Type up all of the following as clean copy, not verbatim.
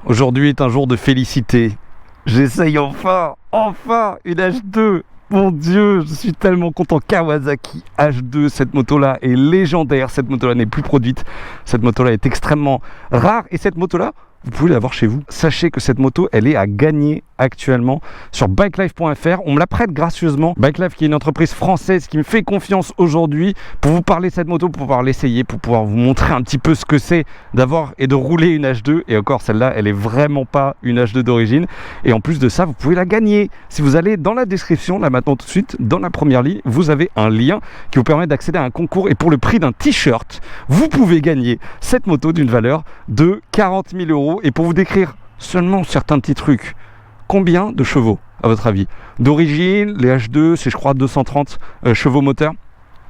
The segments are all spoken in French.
Aujourd'hui est un jour de félicité. J'essaye enfin une H2. Mon Dieu, je suis tellement content. Kawasaki H2, cette moto-là est légendaire. Cette moto-là n'est plus produite. Cette moto-là est extrêmement rare. Et cette moto-là, vous pouvez l'avoir chez vous. Sachez que cette moto, elle est à gagner actuellement sur bikelife.fr. On me la prête gracieusement. Bikelife qui est une entreprise française qui me fait confiance aujourd'hui pour vous parler de cette moto, pour pouvoir l'essayer, pour pouvoir vous montrer un petit peu ce que c'est d'avoir et de rouler une H2. Et encore, celle-là, elle est vraiment pas une H2 d'origine. Et en plus de ça, vous pouvez la gagner. Si vous allez dans la description, là maintenant tout de suite, dans la première ligne, vous avez un lien qui vous permet d'accéder à un concours. Et pour le prix d'un t-shirt, vous pouvez gagner cette moto d'une valeur de 40 000 €. Et pour vous décrire seulement certains petits trucs, combien de chevaux, à votre avis? D'origine, les H2, c'est je crois 230 chevaux moteurs.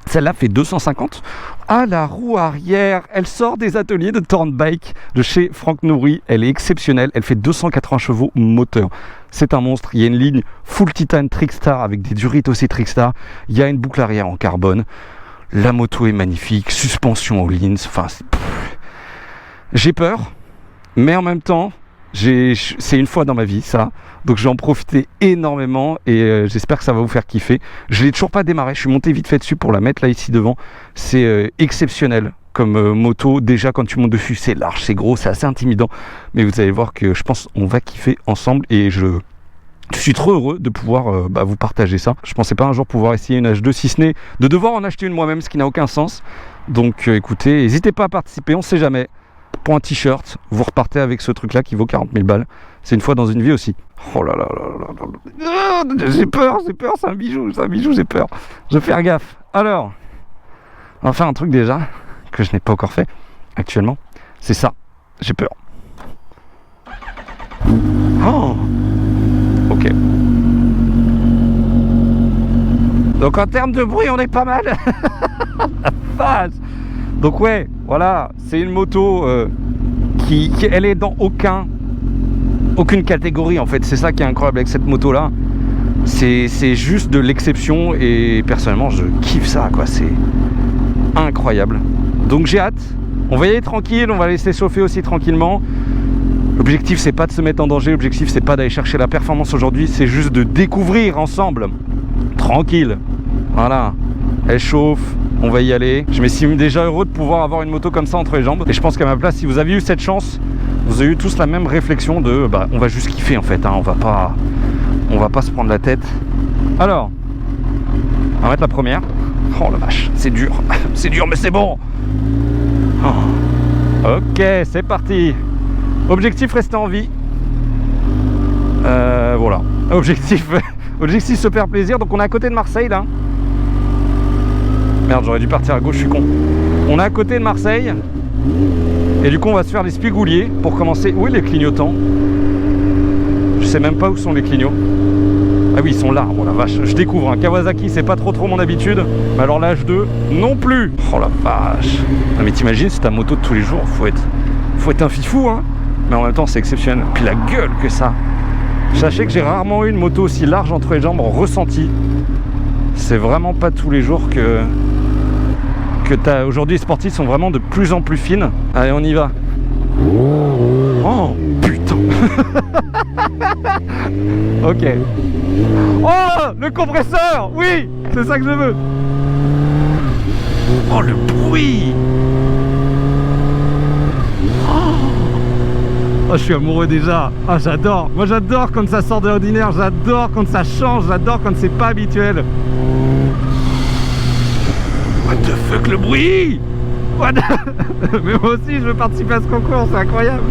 Celle-là fait 250. Ah, la roue arrière, elle sort des ateliers de Tornbike de chez Franck Nourri. Elle est exceptionnelle. Elle fait 280 chevaux moteur. C'est un monstre. Il y a une ligne full titane Trickstar avec des durites aussi Trickstar. Il y a une boucle arrière en carbone. La moto est magnifique. Suspension Öhlins. Enfin, j'ai peur. Mais en même temps, c'est une fois dans ma vie ça, donc je vais en profiter énormément et j'espère que ça va vous faire kiffer. Je l'ai toujours pas démarré, je suis monté vite fait dessus pour la mettre là ici devant. C'est exceptionnel comme moto. Déjà quand tu montes dessus, c'est large, c'est gros, c'est assez intimidant, mais vous allez voir que je pense on va kiffer ensemble et je suis trop heureux de pouvoir vous partager ça. Je pensais pas un jour pouvoir essayer une H2, si ce n'est de devoir en acheter une moi-même, ce qui n'a aucun sens. Donc écoutez, n'hésitez pas à participer, on sait jamais. Pour un t-shirt, vous repartez avec ce truc là qui vaut 40 000 balles. C'est une fois dans une vie aussi. Oh là là là là là. J'ai peur, c'est un bijou, j'ai peur. Je vais faire gaffe. Alors, on va faire un truc déjà que je n'ai pas encore fait actuellement. C'est ça, j'ai peur. Oh, ok. Donc en termes de bruit, on est pas mal. La vache. Donc ouais, voilà, c'est une moto qui elle est dans aucune catégorie en fait. C'est ça qui est incroyable avec cette moto là. C'est juste de l'exception et personnellement je kiffe ça quoi, c'est incroyable. Donc j'ai hâte, on va y aller tranquille, on va laisser chauffer aussi tranquillement. L'objectif c'est pas de se mettre en danger, l'objectif c'est pas d'aller chercher la performance aujourd'hui, c'est juste de découvrir ensemble, tranquille, voilà. Elle chauffe, on va y aller. Je m'estime déjà heureux de pouvoir avoir une moto comme ça entre les jambes. Et je pense qu'à ma place, si vous aviez eu cette chance, vous avez eu tous la même réflexion de on va juste kiffer en fait, hein, on va pas se prendre la tête. Alors, on va mettre la première. Oh la vache, c'est dur. C'est dur mais c'est bon. Oh. Ok, c'est parti. Objectif, rester en vie. Voilà. Objectif se faire plaisir. Donc on est à côté de Marseille là. Merde, j'aurais dû partir à gauche, je suis con. On est à côté de Marseille. Et du coup, on va se faire des spigouliers pour commencer. Où est les clignotants? Je sais même pas où sont les clignots. Ah oui, ils sont là. Oh la vache, je découvre. Hein. Kawasaki, c'est pas trop mon habitude. Mais alors la H2, non plus. Oh la vache. Ah, mais t'imagines, c'est ta moto de tous les jours. Faut être un fifou, hein. Mais en même temps, c'est exceptionnel. Puis la gueule que ça. Sachez que j'ai rarement eu une moto aussi large entre les jambes en ressenti. C'est vraiment pas tous les jours que t'as. Aujourd'hui les sportifs sont vraiment de plus en plus fines. Allez, on y va. Oh putain. Ok. Oh, le compresseur. Oui, c'est ça que je veux. Oh, le bruit. Oh, je suis amoureux déjà. Ah, j'adore. Moi, j'adore quand ça sort de l'ordinaire. J'adore quand ça change. J'adore quand c'est pas habituel. What the fuck, le bruit. Mais moi aussi, je veux participer à ce concours. C'est incroyable.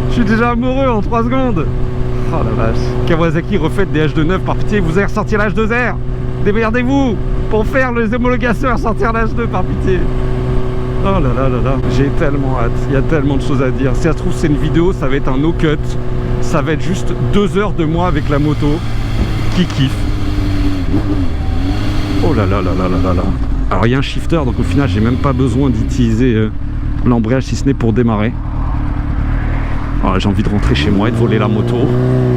Je suis déjà amoureux en 3 secondes. Oh la vache. Kawasaki refait des H2 9. Par pitié, vous allez ressortir la H2R. Démerdez-vous pour faire les homologations et ressortir la H2 par pitié. Oh là là là là, j'ai tellement hâte, il y a tellement de choses à dire. Si ça se trouve c'est une vidéo, ça va être un no-cut. Ça va être juste 2 heures de moi avec la moto qui kiffe. Oh là là là là là là là. Alors il y a un shifter, donc au final j'ai même pas besoin d'utiliser l'embrayage si ce n'est pour démarrer. Oh, j'ai envie de rentrer chez moi et de voler la moto.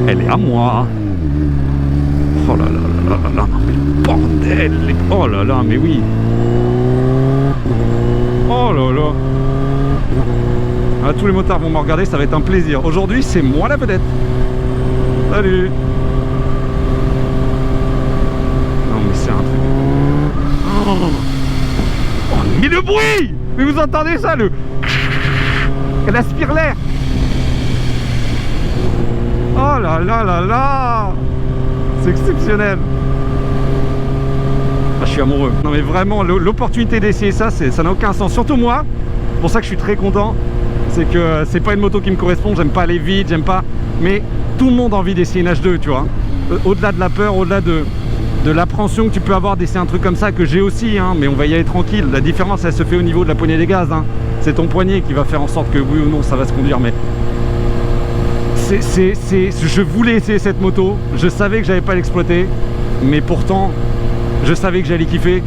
Elle est à moi. Oh là là là là là là, non mais le bordel. Oh là là, mais oui. Oh là là. Là, tous les motards vont me regarder, ça va être un plaisir. Aujourd'hui, c'est moi la vedette. Salut. Non mais c'est un truc. Oh, mais le bruit. Mais vous entendez ça, le... Elle aspire l'air. Oh là là là là. C'est exceptionnel. Ah, je suis amoureux. Non mais vraiment, l'opportunité d'essayer ça, ça n'a aucun sens. Surtout moi, c'est pour ça que je suis très content. C'est que c'est pas une moto qui me correspond, j'aime pas aller vite, j'aime pas... Mais tout le monde a envie d'essayer une H2, tu vois. Au-delà de la peur, au-delà de l'appréhension que tu peux avoir d'essayer un truc comme ça, que j'ai aussi, hein, mais on va y aller tranquille. La différence, elle se fait au niveau de la poignée des gaz. Hein. C'est ton poignet qui va faire en sorte que oui ou non, ça va se conduire, mais... Je voulais essayer cette moto, je savais que j'allais pas l'exploiter, mais pourtant, je savais que j'allais kiffer.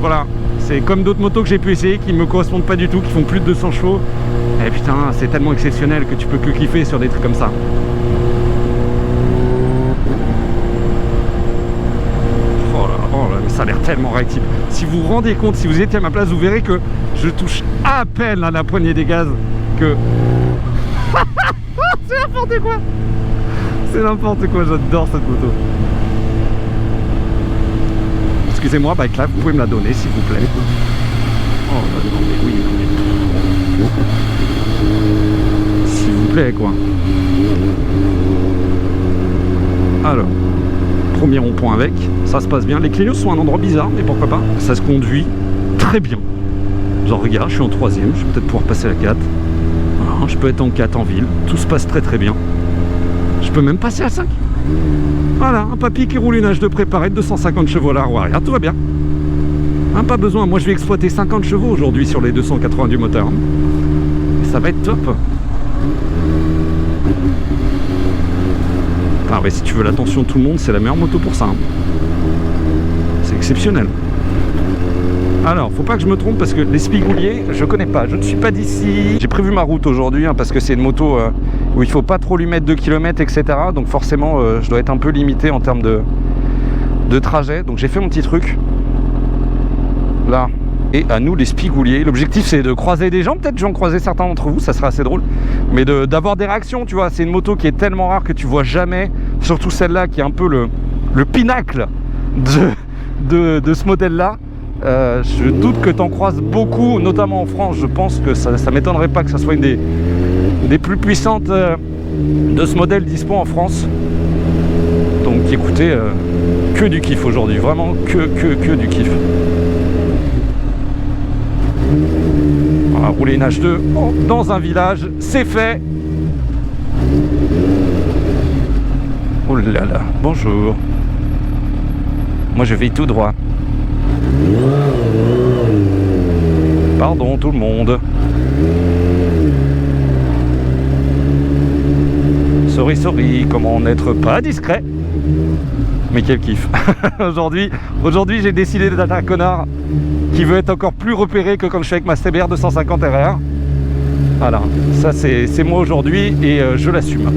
Voilà, c'est comme d'autres motos que j'ai pu essayer qui me correspondent pas du tout, qui font plus de 200 chevaux. Et putain, c'est tellement exceptionnel que tu peux que kiffer sur des trucs comme ça. Oh là, mais ça a l'air tellement réactif. Si vous vous rendez compte, si vous étiez à ma place, vous verrez que je touche à peine à la poignée des gaz que... C'est n'importe quoi. C'est n'importe quoi, j'adore cette moto. Excusez-moi, bike là, vous pouvez me la donner s'il vous plaît. Oh non mais oui, non mais... S'il vous plaît quoi. Alors, premier rond-point avec, ça se passe bien. Les clignots sont un endroit bizarre, mais pourquoi pas. Ça se conduit très bien. Genre regarde, je suis en 3ème, je vais peut-être pouvoir passer la 4. Je peux être en 4 en ville, tout se passe très très bien. Je peux même passer à 5. Voilà, un papy qui roule une H2 préparée de 250 chevaux à la roue arrière, tout va bien. Hein, pas besoin, moi je vais exploiter 50 chevaux aujourd'hui sur les 280 du moteur. Et ça va être top. Ah ouais, si tu veux l'attention de tout le monde, c'est la meilleure moto pour ça. Hein. C'est exceptionnel. Alors, faut pas que je me trompe parce que les Spigouliers, je connais pas, je ne suis pas d'ici. J'ai prévu ma route aujourd'hui hein, parce que c'est une moto où il faut pas trop lui mettre de kilomètres, etc. Donc forcément, je dois être un peu limité en termes de trajet. Donc j'ai fait mon petit truc. Là. Et à nous les Spigouliers. L'objectif c'est de croiser des gens. Peut-être j'en croiser certains d'entre vous, ça serait assez drôle. Mais d'avoir des réactions, tu vois. C'est une moto qui est tellement rare que tu vois jamais. Surtout celle-là qui est un peu le pinacle de ce modèle-là. Je doute que tu en croises beaucoup, notamment en France. Je pense que ça m'étonnerait pas que ça soit une des plus puissantes de ce modèle dispo en France. Donc écoutez, que du kiff aujourd'hui, vraiment que du kiff. On va rouler une H2 dans un village, c'est fait. Oh là là, bonjour. Moi je vais tout droit. Pardon tout le monde. Sorry, comment n'être pas discret. Mais quel kiff. Aujourd'hui j'ai décidé d'être un connard qui veut être encore plus repéré que quand je suis avec ma CBR 250 RR. Voilà, ça c'est moi aujourd'hui et je l'assume.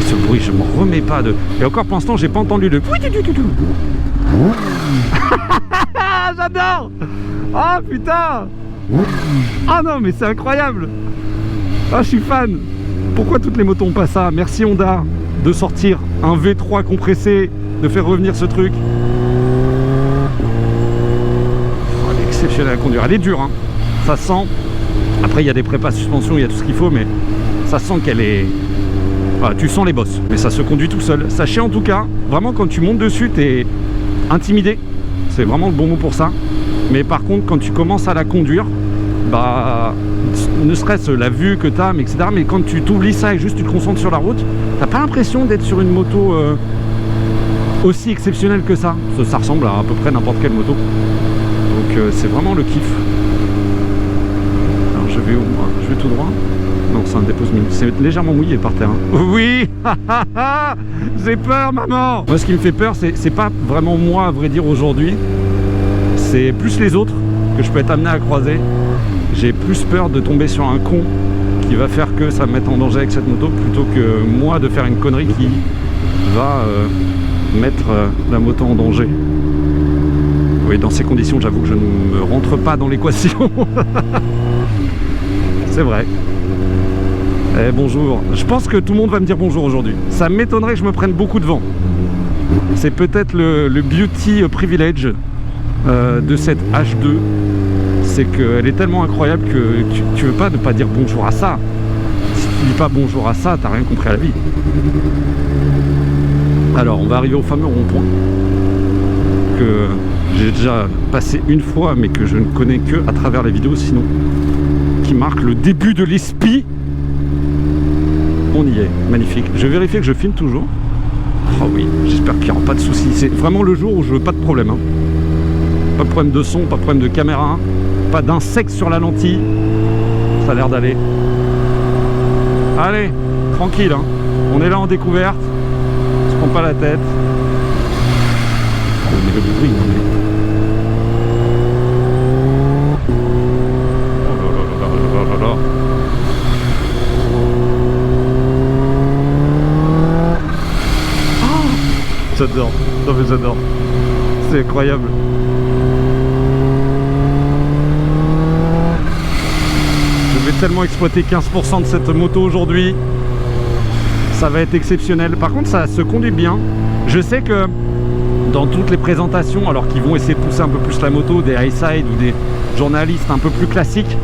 Ce bruit, je m'en remets pas de... Et encore pour l'instant, j'ai pas entendu de... J'adore. Ah putain. Ah non mais c'est incroyable. Ah je suis fan. Pourquoi toutes les motos ont pas ça? Merci Honda de sortir un V3 compressé, de faire revenir ce truc. Oh, elle est exceptionnelle à conduire. Elle est dure hein. Ça sent. Après il y a des prépas suspension, il y a tout ce qu'il faut, mais ça sent qu'elle est... Voilà, tu sens les bosses, mais ça se conduit tout seul. Sachez en tout cas, vraiment quand tu montes dessus, t'es intimidé. C'est vraiment le bon mot pour ça. Mais par contre, quand tu commences à la conduire, bah, ne serait-ce la vue que tu as, etc. Mais quand tu t'oublies ça et juste tu te concentres sur la route, t'as pas l'impression d'être sur une moto aussi exceptionnelle que ça. Ça ressemble à peu près n'importe quelle moto. Donc c'est vraiment le kiff. Alors je vais où moi? Je vais tout droit. Non, c'est un dépose mine. C'est légèrement mouillé par terre. Hein. Oui. J'ai peur, maman. Moi, ce qui me fait peur, c'est pas vraiment moi, à vrai dire, aujourd'hui. C'est plus les autres que je peux être amené à croiser. J'ai plus peur de tomber sur un con qui va faire que ça me mette en danger avec cette moto plutôt que moi de faire une connerie qui va mettre la moto en danger. Oui, dans ces conditions, j'avoue que je ne me rentre pas dans l'équation. C'est vrai. Eh, bonjour. Je pense que tout le monde va me dire bonjour aujourd'hui. Ça m'étonnerait que je me prenne beaucoup de vent. C'est peut-être le beauty privilege de cette H2. C'est qu'elle est tellement incroyable que tu veux pas ne pas dire bonjour à ça. Si tu dis pas bonjour à ça, t'as rien compris à la vie. Alors, on va arriver au fameux rond-point que j'ai déjà passé une fois, mais que je ne connais que à travers les vidéos, sinon, qui marque le début de l'ESPI. On y est, magnifique. Je vais vérifier que je filme toujours. Oh oui, j'espère qu'il n'y aura pas de soucis. C'est vraiment le jour où je veux pas de problème. Hein. Pas de problème de son, pas de problème de caméra, pas d'insectes sur la lentille. Ça a l'air d'aller. Allez, tranquille. Hein. On est là en découverte. On se prend pas la tête. Oh, mais le bruit, non mais... J'adore, non mais j'adore, c'est incroyable. Je vais tellement exploiter 15% de cette moto aujourd'hui, ça va être exceptionnel. Par contre ça se conduit bien. Je sais que dans toutes les présentations, alors qu'ils vont essayer de pousser un peu plus la moto, des high-side ou des journalistes un peu plus classiques,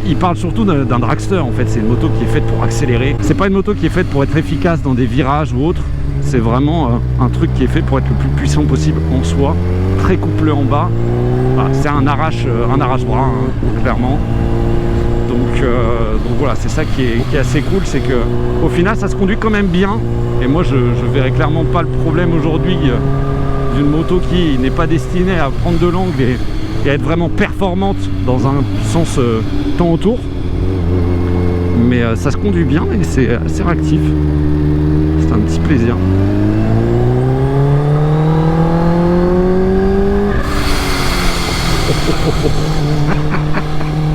ils parlent surtout d'un dragster en fait. C'est une moto qui est faite pour accélérer, c'est pas une moto qui est faite pour être efficace dans des virages ou autres. C'est vraiment un truc qui est fait pour être le plus puissant possible en soi, très couplé en bas. Voilà, c'est un arrache-bras, hein, clairement. Donc voilà, c'est ça qui est assez cool, c'est que au final ça se conduit quand même bien. Et moi je verrais clairement pas le problème aujourd'hui d'une moto qui n'est pas destinée à prendre de l'angle et à être vraiment performante dans un sens temps autour. Mais ça se conduit bien et c'est assez réactif. C'est un petit plaisir.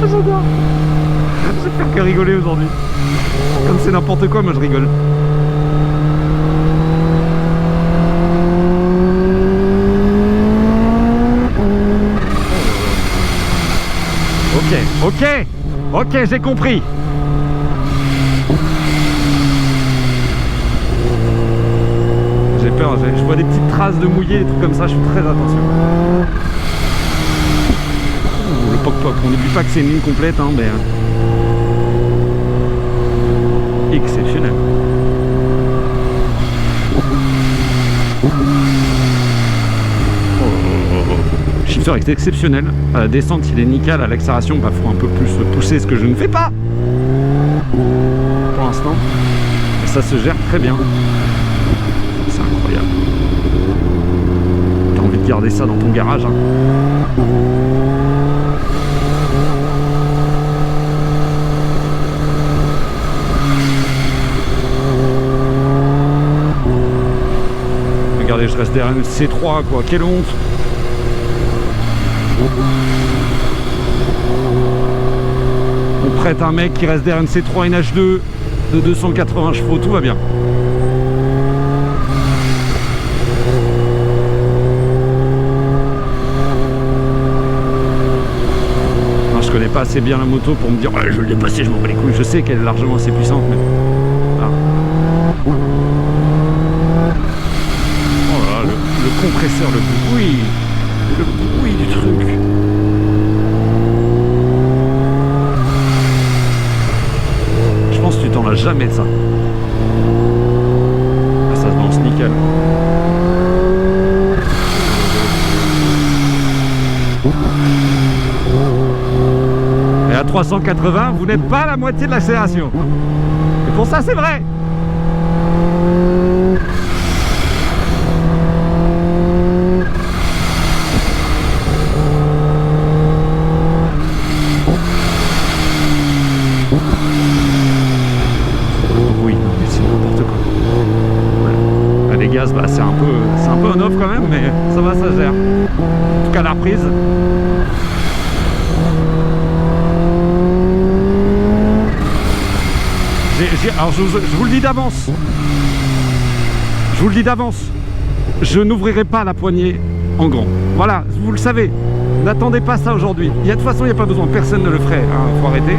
J'adore. J'ai fait que rigoler aujourd'hui. Comme c'est n'importe quoi, moi je rigole. Ok, j'ai compris. J'ai peur, je vois des petites traces de mouillé, des trucs comme ça, je fais très attention. Ouh, le poc-poc, on n'oublie pas que c'est une ligne complète, hein, mais... exceptionnel. Shifter est exceptionnel. À la descente, il est nickel. À l'accélération, bah, faut un peu plus pousser, ce que je ne fais pas pour l'instant. Et ça se gère très bien. C'est incroyable. T'as envie de garder ça dans ton garage, hein. Regardez, je reste derrière une C3, quoi. Quelle honte. On prête un mec qui reste derrière une C3 NH2 de 280 chevaux, tout va bien. Non, je connais pas assez bien la moto pour me dire ouais, je vais le dépasser, je m'en bats les couilles. Je sais qu'elle est largement assez puissante, mais... Ah. Oh là là, le compresseur, le bruit du truc. Je pense que tu t'en as jamais de ça. Ah, ça se lance nickel. Et à 380, vous n'êtes pas à la moitié de l'accélération. Et pour ça, c'est vrai. Oui, mais c'est n'importe quoi. Ouais. Les gaz, bah, c'est un peu on-off quand même, mais ça va, ça gère. En tout cas, la reprise. Alors, je vous le dis d'avance. Je vous le dis d'avance. Je n'ouvrirai pas la poignée en grand. Voilà, vous le savez. N'attendez pas ça aujourd'hui. De toute façon, il n'y a pas besoin. Personne ne le ferait. Hein, faut arrêter.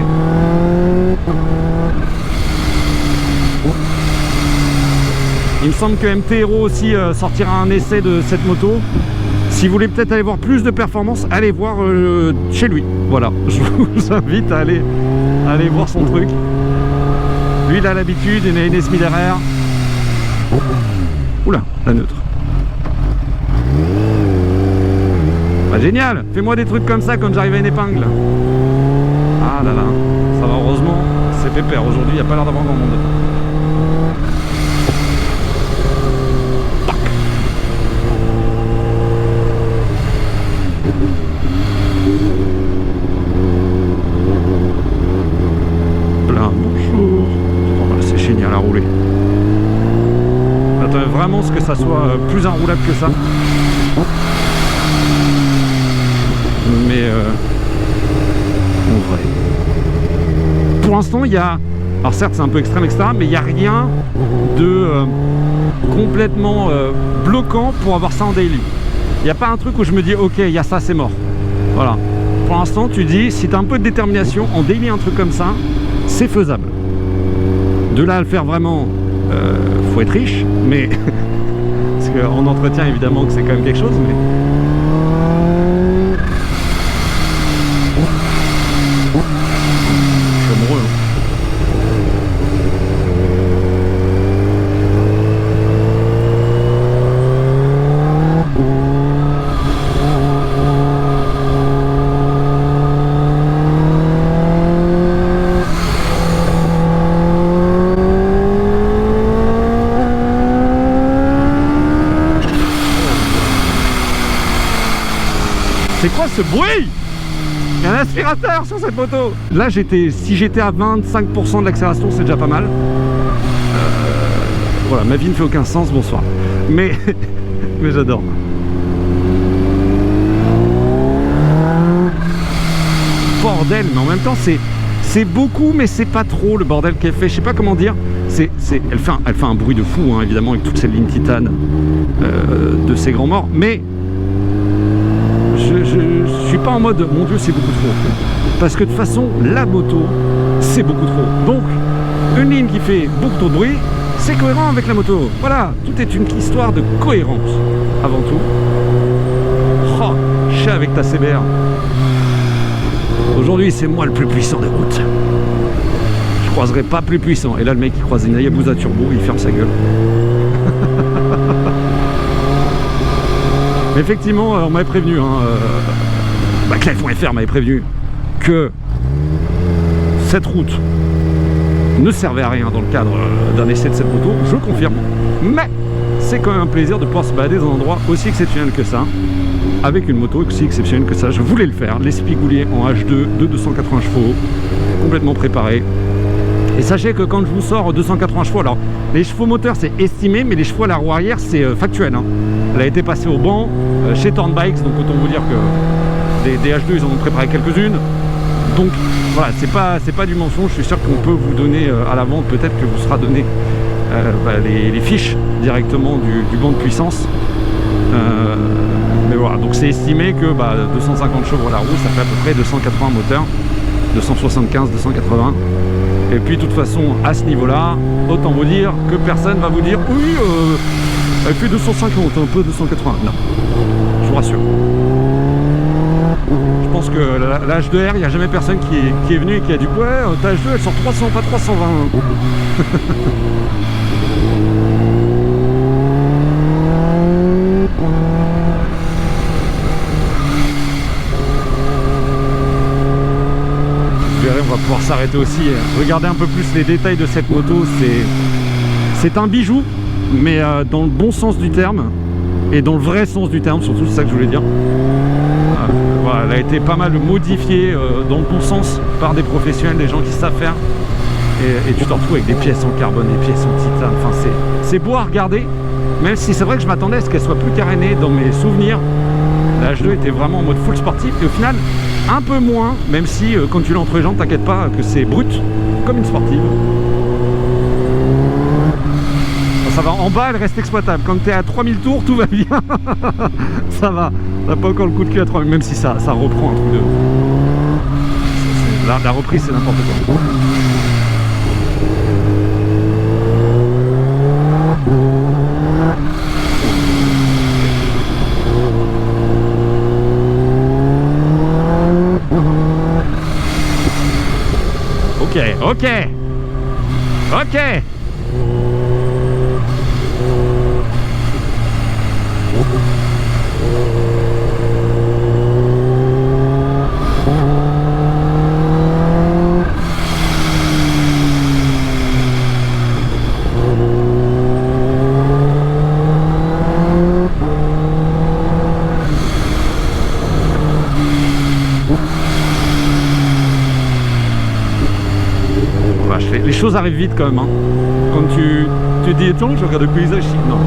Il me semble que MT Hero aussi sortira un essai de cette moto. Si vous voulez peut-être aller voir plus de performance, allez voir chez lui. Voilà, je vous invite à aller voir son truc. Lui, il a l'habitude, il a une SMI derrière. Oula, la neutre. Bah, génial, fais-moi des trucs comme ça quand j'arrive à une épingle. Ah là là, ça va, heureusement, c'est pépère. Aujourd'hui, il n'y a pas l'air d'avoir grand monde. Bonjour. Oh, c'est génial à rouler. J'attends vraiment ce que ça soit plus enroulable que ça. Mais en vrai, pour l'instant il y a, alors certes c'est un peu extrême etc, mais il n'y a rien de complètement bloquant pour avoir ça en daily. Il n'y a pas un truc où je me dis ok, il y a ça, c'est mort. Voilà, pour l'instant tu dis si tu as un peu de détermination en daily, un truc comme ça c'est faisable. De là à le faire vraiment, faut être riche, mais parce qu'en entretien évidemment que c'est quand même quelque chose, mais je suis amoureux. C'est quoi ce bruit? Il y a un aspirateur sur cette moto. Là, si j'étais à 25% de l'accélération, c'est déjà pas mal. Voilà, ma vie ne fait aucun sens, bonsoir. Mais j'adore. Bordel, mais en même temps, c'est beaucoup, mais c'est pas trop le bordel qu'elle fait. Je sais pas comment dire. Elle fait un bruit de fou, hein, évidemment, avec toutes ces lignes titane de ces grands morts. Mais je suis pas en mode mon dieu c'est beaucoup trop, parce que de toute façon la moto c'est beaucoup trop, donc une ligne qui fait beaucoup trop de bruit c'est cohérent avec la moto. Voilà, tout est une histoire de cohérence avant tout. Oh, chat avec ta CBR, aujourd'hui c'est moi le plus puissant des routes, je croiserai pas plus puissant. Et là le mec qui croise une Hayabusa turbo, il ferme sa gueule. Effectivement, on m'avait prévenu, hein, Clef.fr m'avait prévenu que cette route ne servait à rien dans le cadre d'un essai de cette moto, je confirme. Mais c'est quand même un plaisir de pouvoir se balader dans un endroit aussi exceptionnel que ça, avec une moto aussi exceptionnelle que ça. Je voulais le faire, les Spigouliers en H2 de 280 chevaux, complètement préparé. Et sachez que quand je vous sors 280 chevaux, alors les chevaux moteurs c'est estimé, mais les chevaux à la roue arrière c'est factuel, hein. Elle a été passée au banc chez Turnbikes, donc autant vous dire que des H2 ils en ont préparé quelques-unes. Donc voilà, c'est pas du mensonge. Je suis sûr qu'on peut vous donner à la vente, peut-être que vous sera donné les fiches directement du banc de puissance. Mais voilà, donc c'est estimé que 250 chevaux à la roue, ça fait à peu près 280 moteurs, 275, 280. Et puis de toute façon, à ce niveau-là, autant vous dire que personne va vous dire oui, elle fait 250, un peu 280. Non, je vous rassure. Je pense que la H2R, il n'y a jamais personne qui est venu et qui a dit ouais, ta H2 elle sort 300, pas 320. On va pouvoir s'arrêter aussi, regarder un peu plus les détails de cette moto. C'est un bijou, mais dans le bon sens du terme et dans le vrai sens du terme, surtout, c'est ça que je voulais dire. Voilà, elle a été pas mal modifiée dans le bon sens par des professionnels, des gens qui savent faire, et tu te retrouves avec des pièces en carbone, des pièces en titane. Enfin, c'est beau à regarder, même si c'est vrai que je m'attendais à ce qu'elle soit plus carénée. Dans mes souvenirs, la H2 était vraiment en mode full sportif, et au final un peu moins, même si quand tu l'as entre les jambes, t'inquiète pas que c'est brut comme une sportive. Ça va, en bas elle reste exploitable. Quand tu es à 3000 tours, tout va bien. Ça va, t'as pas encore le coup de cul à 3000, même si ça reprend un truc de... La reprise, c'est n'importe quoi. Ok. Les choses arrivent vite quand même. Hein. Quand tu dis attends, je regarde le paysage ici. Non.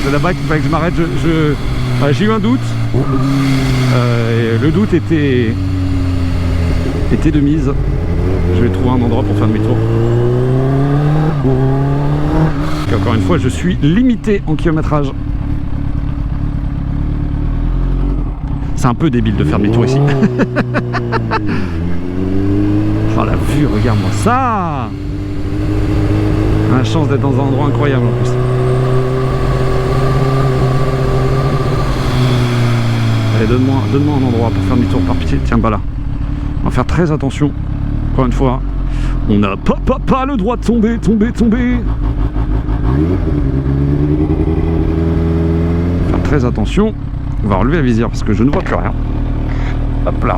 C'est là-bas qu'il fallait que je m'arrête. J'ai eu un doute. Le doute était de mise. Je vais trouver un endroit pour faire demi-tour. Encore une fois, je suis limité en kilométrage. C'est un peu débile de faire demi-tour ici. Oh la vue, regarde-moi ça. On a la chance d'être dans un endroit incroyable en plus. Allez, donne-moi un endroit pour faire demi-tour par pitié. Tiens, bah là. On va faire très attention. Encore une fois, on n'a pas le droit de tomber. Faire très attention. On va relever la visière parce que je ne vois plus rien. Hop là.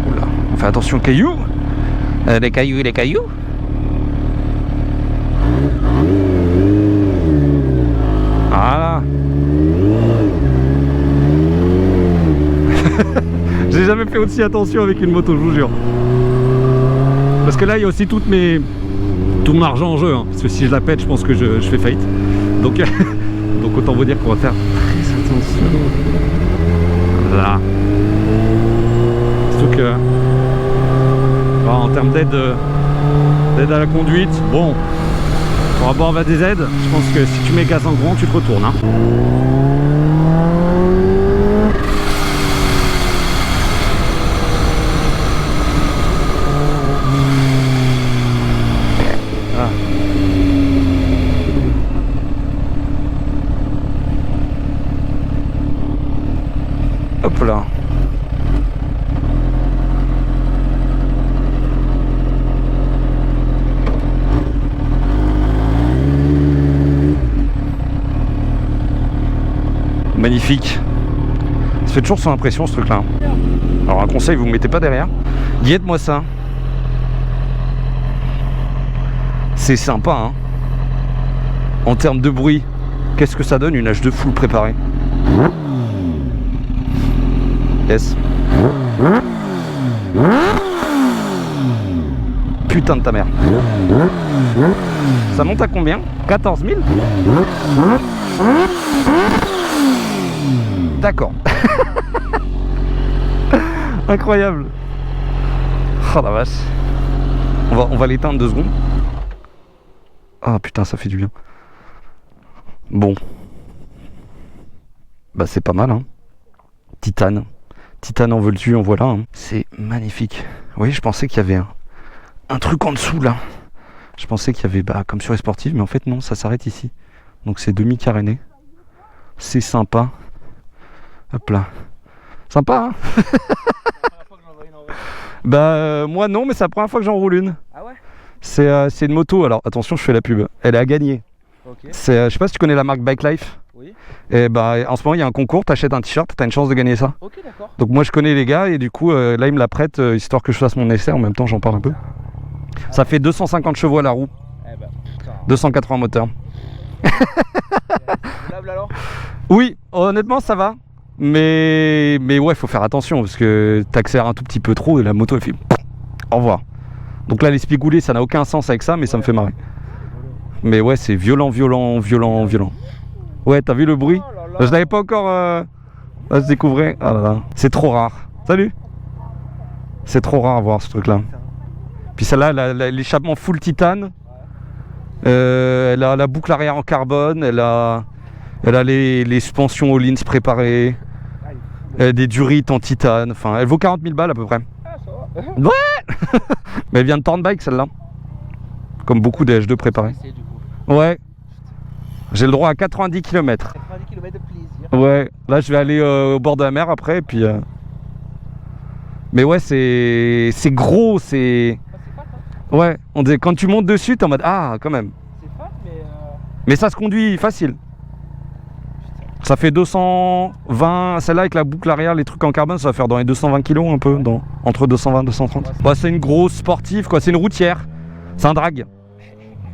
Oula. On fait attention aux cailloux. Les cailloux. Voilà. J'ai jamais fait aussi attention avec une moto, je vous jure. Parce que là, il y a aussi tout mon argent en jeu. Hein. Parce que si je la pète, je pense que je fais faillite. Donc autant vous dire qu'on va faire très attention. Là. Surtout que en termes d'aide à la conduite, bon. Pour avoir des aides, je pense que si tu mets gaz en grand, tu te retournes. Hein. Ah. Hop là. Magnifique. Ça fait toujours son impression ce truc là. Alors un conseil, vous ne mettez pas derrière. Guette-moi ça. C'est sympa hein. En termes de bruit, qu'est-ce que ça donne une H2 full préparée? Yes. Putain de ta mère. Ça monte à combien? 14 000? D'accord. Incroyable. Oh la vache. On va l'éteindre 2 secondes. Ah putain, ça fait du bien. Bon. Bah c'est pas mal hein. Titane en veux-tu, en voilà hein. C'est magnifique. Oui, je pensais qu'il y avait un truc en dessous là. Je pensais qu'il y avait comme sur les sportives, mais en fait non, ça s'arrête ici. Donc c'est demi-caréné. C'est sympa. Hop là. Sympa hein. Moi non, mais c'est la première fois que j'en roule une. Ah ouais? C'est une moto, alors attention, je fais la pub. Elle est à gagner. Okay. Je sais pas si tu connais la marque Bike Life. Oui. Et en ce moment il y a un concours, t'achètes un t-shirt, t'as une chance de gagner ça. Ok, d'accord. Donc moi je connais les gars et du coup là ils me la prêtent histoire que je fasse mon essai, en même temps j'en parle un peu. Ça fait 250 chevaux à la roue. 280 moteurs. Alors oui, honnêtement ça va. Mais ouais, faut faire attention parce que t'accélères un tout petit peu trop et la moto elle fait au revoir. Donc là les spigoulés ça n'a aucun sens avec ça, mais ça me fait marrer. Mais ouais, c'est violent. Ouais, t'as vu le bruit? Je l'avais pas encore... Là, je découvrais. Ah là là. C'est trop rare. Salut. C'est trop rare à voir ce truc-là. Puis celle-là, l'échappement full titane. Elle a la boucle arrière en carbone. Elle a les suspensions Öhlins préparées. Elle a des durites en titane. Enfin, elle vaut 40 000 balles à peu près. Ouais. Mais elle vient de Tornbike celle-là. Comme beaucoup des H2 préparés. Ouais. J'ai le droit à 90 km. 90 km de plaisir. Ouais. Là, je vais aller au bord de la mer après. Et puis, mais ouais, c'est gros. C'est. Ouais. On dit, quand tu montes dessus, t'es en mode ah, quand même. C'est fat, mais. Mais ça se conduit facile. Ça fait 220, celle-là avec la boucle arrière, les trucs en carbone, ça va faire dans les 220 kg un peu, entre 220 et 230. Bah, c'est une grosse sportive quoi, c'est une routière, c'est un drag.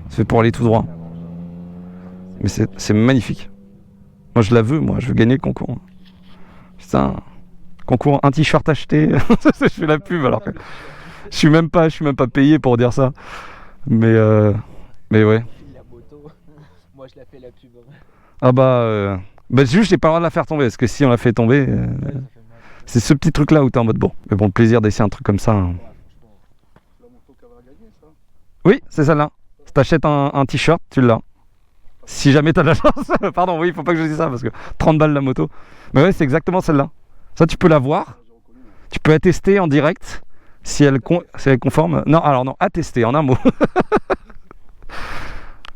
C'est fait pour aller tout droit. Mais c'est magnifique. Moi je la veux, je veux gagner le concours. Putain, concours, un t-shirt acheté, je fais la pub alors que je suis même pas payé pour dire ça. Mais ouais. La moto, moi je la fais la pub. Ah bah juste j'ai pas le droit de la faire tomber parce que si on la fait tomber c'est ce petit truc là où t'es en mode bon. Mais bon, le plaisir d'essayer un truc comme ça. Hein. Oui, c'est celle-là. Si t'achètes un t-shirt, tu l'as. Si jamais t'as de la chance. Pardon, oui, faut pas que je dise ça parce que 30 balles la moto. Mais ouais, c'est exactement celle-là. Ça tu peux la voir. Tu peux la tester en direct si elle est conforme. Non, alors non, à tester en un mot.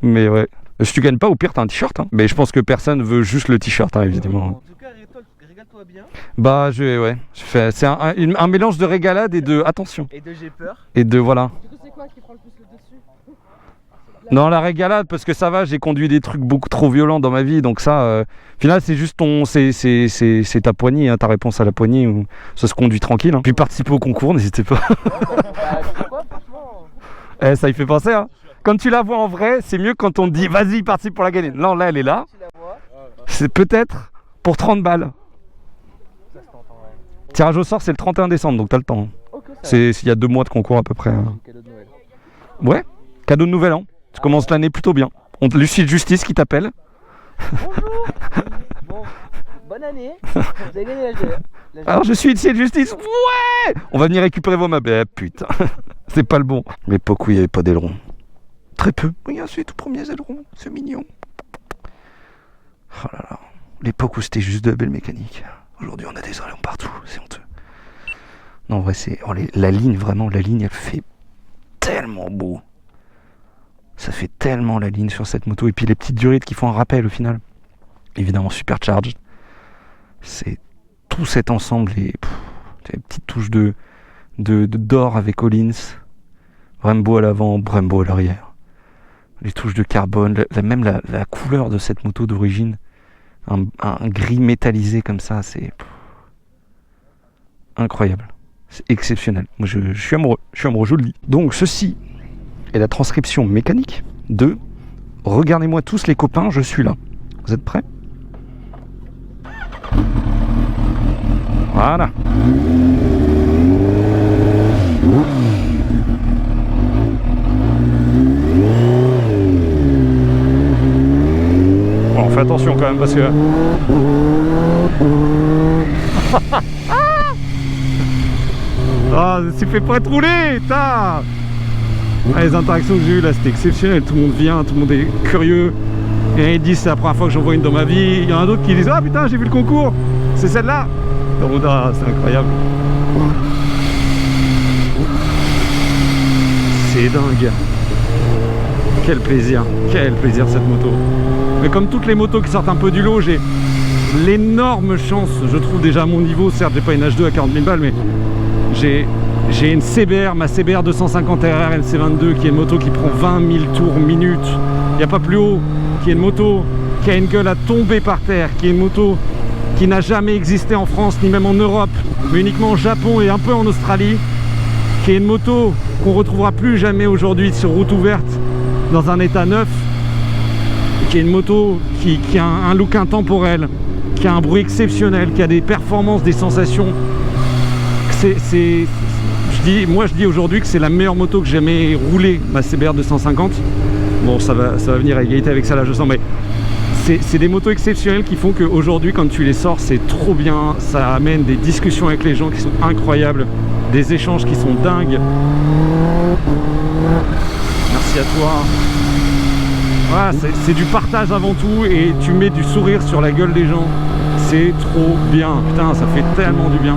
Mais ouais. Si tu gagnes pas, au pire t'as un t-shirt. Hein. Mais je pense que personne veut juste le t-shirt, hein, évidemment. En tout cas, régale-toi bien. Bah c'est un mélange de régalade et de attention. Et de j'ai peur. Et de voilà. Du coup, c'est quoi qui prend le plus le dessus? Non, la régalade parce que ça va, j'ai conduit des trucs beaucoup trop violents dans ma vie, donc ça, au final c'est juste c'est ta poignée, hein, ta réponse à la poignée, où ça se conduit tranquille. Hein. Puis participer au concours, n'hésitez pas. Quoi, franchement. Ça y fait penser, hein. Quand tu la vois en vrai, c'est mieux quand on te dit vas-y, participe pour la gagner. Non, là elle est là. Tu la vois. C'est peut-être pour 30 balles. Ça se tente, ouais. Tirage au sort, c'est le 31 décembre, donc t'as le temps. Ok, ça C'est il y a 2 mois de concours à peu près. Hein. Cadeau de Noël. Ouais, cadeau de nouvel an. Tu commences l'année plutôt bien. On te Lucie de Justice qui t'appelle. Bonjour. Bon, bonne année. Vous avez gagné la Alors je suis ici de Justice. Ouais. On va venir récupérer vos meubles. Eh putain, c'est pas le bon. L'époque où il n'y avait pas d'aileron. Très peu. Regarde, c'est tout premier aileron. C'est mignon. Oh là là. L'époque où c'était juste de la belle mécanique. Aujourd'hui on a des ailerons partout. C'est honteux. Non en vrai c'est... la ligne vraiment, la ligne elle fait tellement beau. Ça fait tellement la ligne sur cette moto. Et puis les petites durites qui font un rappel au final. Évidemment supercharged. C'est tout cet ensemble. Les petites touches d'or avec Öhlins. Brembo à l'avant, Brembo à l'arrière. Les touches de carbone. Même la couleur de cette moto d'origine. Un gris métallisé comme ça. C'est incroyable. C'est exceptionnel. Moi je suis amoureux. Je vous le dis. Donc ceci est la transcription mécanique de regardez-moi tous les copains, je suis là. Vous êtes prêts? Voilà. Bon, on fait attention quand même parce que ah, c'est fait pour être roulé, putain. Les interactions que j'ai eues là, c'était exceptionnel. Tout le monde vient, tout le monde est curieux. Et ils disent c'est la première fois que j'en vois une dans ma vie. Il y en a d'autres qui disent ah putain, j'ai vu le concours, c'est celle-là. C'est incroyable. C'est dingue. Quel plaisir cette moto. Mais comme toutes les motos qui sortent un peu du lot, j'ai l'énorme chance, je trouve déjà à mon niveau, certes j'ai pas une H2 à 40 000 balles, mais j'ai une CBR, ma CBR 250 RR LC22 qui est une moto qui prend 20 000 tours minute. Il n'y a pas plus haut, qui est une moto qui a une gueule à tomber par terre, qui est une moto qui n'a jamais existé en France ni même en Europe, mais uniquement au Japon et un peu en Australie, qui est une moto qu'on retrouvera plus jamais aujourd'hui sur route ouverte dans un état neuf, qui est une moto qui a un look intemporel, qui a un bruit exceptionnel, qui a des performances, des sensations. Moi je dis aujourd'hui que c'est la meilleure moto que j'ai jamais roulée, ma CBR 250. Bon, ça va venir à égalité avec ça là, je sens, mais c'est des motos exceptionnelles qui font qu'aujourd'hui, quand tu les sors, c'est trop bien. Ça amène des discussions avec les gens qui sont incroyables, des échanges qui sont dingues. Merci à toi. Voilà, c'est du partage avant tout et tu mets du sourire sur la gueule des gens. C'est trop bien. Putain, ça fait tellement du bien.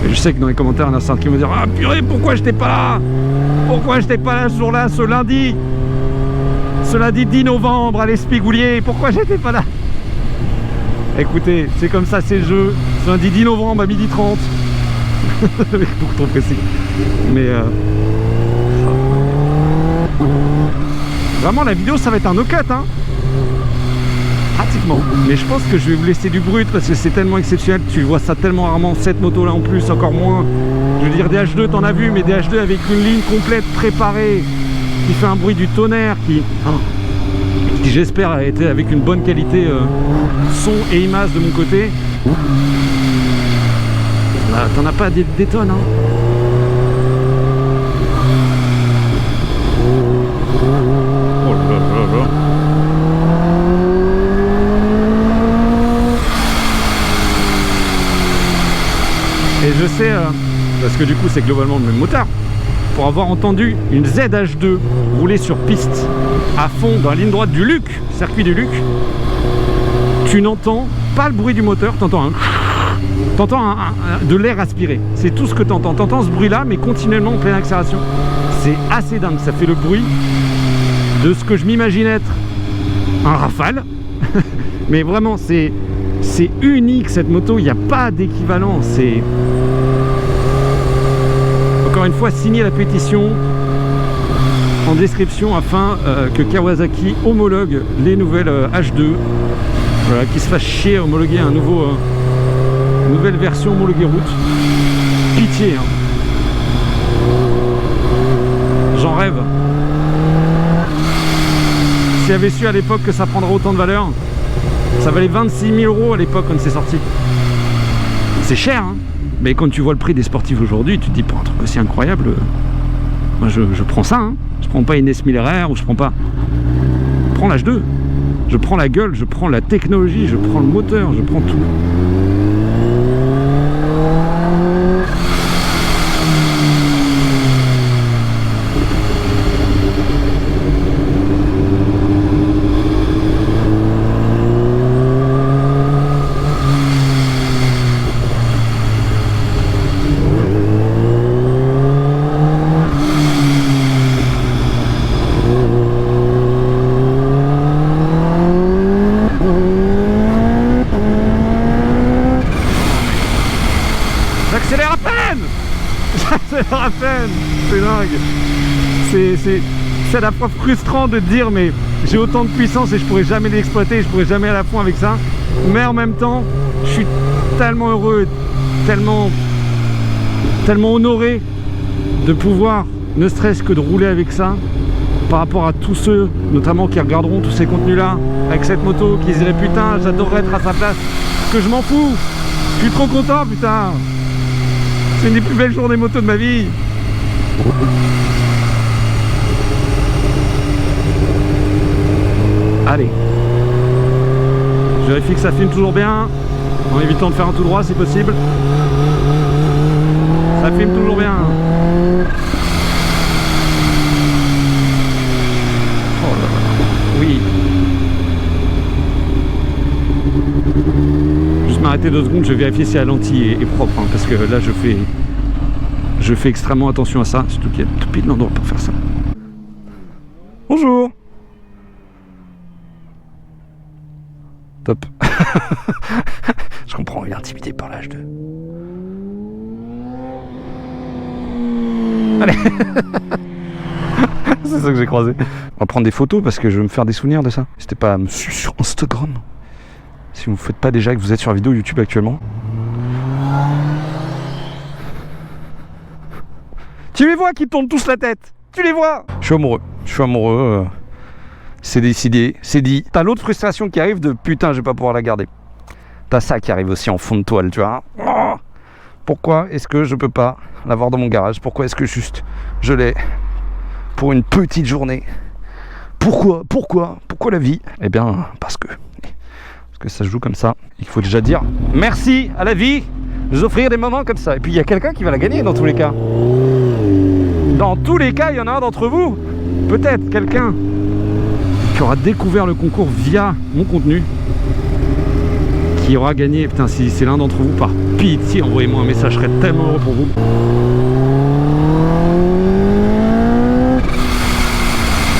Et je sais que dans les commentaires, il y en a certains qui vont dire: ah purée, pourquoi j'étais pas là? Pourquoi j'étais pas là ce jour-là, ce lundi 10 novembre à l'Espigoulier? Pourquoi j'étais pas là? Écoutez, c'est comme ça, c'est le jeu. Ce lundi 10 novembre à 12h30. Beaucoup trop précis. Mais vraiment, la vidéo, ça va être un no-cut, hein. Pratiquement. Mais je pense que je vais vous laisser du brut parce que c'est tellement exceptionnel. Tu vois ça tellement rarement. Cette moto là en plus, encore moins. Je veux dire, des H2, t'en as vu, mais des H2 avec une ligne complète préparée qui fait un bruit du tonnerre, qui j'espère a été avec une bonne qualité son et image de mon côté. T'en as pas des tonnes, hein. Oh là là là. Et je sais, parce que du coup c'est globalement le même moteur, pour avoir entendu une ZH2 rouler sur piste à fond dans la ligne droite du Luc, circuit du Luc, tu n'entends pas le bruit du moteur, t'entends de l'air aspiré. C'est tout ce que t'entends. T'entends ce bruit là, mais continuellement en pleine accélération. C'est assez dingue, ça fait le bruit de ce que je m'imagine être un Rafale. Mais vraiment, c'est unique cette moto, il n'y a pas d'équivalent. C'est encore une fois, signer la pétition en description afin que Kawasaki homologue les nouvelles H2, voilà, qui se fasse chier à homologuer une nouvelle version homologuée route. Pitié, hein. J'en rêve. Si j'avais su à l'époque que ça prendrait autant de valeur, ça valait 26 000 € à l'époque quand c'est sorti. C'est cher, hein. Mais quand tu vois le prix des sportifs aujourd'hui, tu te dis, pour un truc aussi incroyable, moi je prends ça, hein. Je prends pas une S1000 RR ou je prends pas. Je prends l'H2. Je prends la gueule, je prends la technologie, je prends le moteur, je prends tout. J'accélère à peine. J'accélère à peine. C'est dingue. C'est à la fois frustrant de dire mais j'ai autant de puissance et je pourrais jamais l'exploiter, je pourrais jamais aller à fond avec ça. Mais en même temps, je suis tellement heureux, tellement honoré de pouvoir, ne serait-ce que de rouler avec ça, par rapport à tous ceux, notamment qui regarderont tous ces contenus-là, avec cette moto, qui se diraient putain, j'adorerais être à sa place, que je m'en fous. Je suis trop content, putain. C'est une des plus belles journées moto de ma vie. Allez. Je vérifie que ça filme toujours bien, en évitant de faire un tout droit si possible. Ça filme toujours bien. Oh là là. Oui. Juste m'arrêter 2 secondes, je vais vérifier si la lentille est propre, hein, parce que là je fais extrêmement attention à ça, surtout qu'il y a tout pile d'endroit pour faire ça. Bonjour. Top. Je comprends, il est intimidé par l'H2. Allez. C'est ça que j'ai croisé. On va prendre des photos parce que je veux me faire des souvenirs de ça. N'hésitez pas à me suivre sur Instagram. Si vous ne faites pas déjà et que vous êtes sur vidéo YouTube actuellement. Tu les vois qui tournent tous la tête. Tu les vois. Je suis amoureux. C'est décidé, c'est dit. T'as l'autre frustration qui arrive de putain, je vais pas pouvoir la garder. T'as ça qui arrive aussi en fond de toile, tu vois. Oh, pourquoi est-ce que je peux pas l'avoir dans mon garage? Pourquoi est-ce que juste je l'ai pour une petite journée? Pourquoi la vie? Eh bien, parce que ça se joue comme ça. Il faut déjà dire merci à la vie de nous offrir des moments comme ça. Et puis il y a quelqu'un qui va la gagner dans tous les cas. Dans tous les cas, il y en a un d'entre vous, peut-être quelqu'un qui aura découvert le concours via mon contenu, qui aura gagné. Putain, si c'est l'un d'entre vous, par pitié, envoyez-moi un message, je serais tellement heureux pour vous.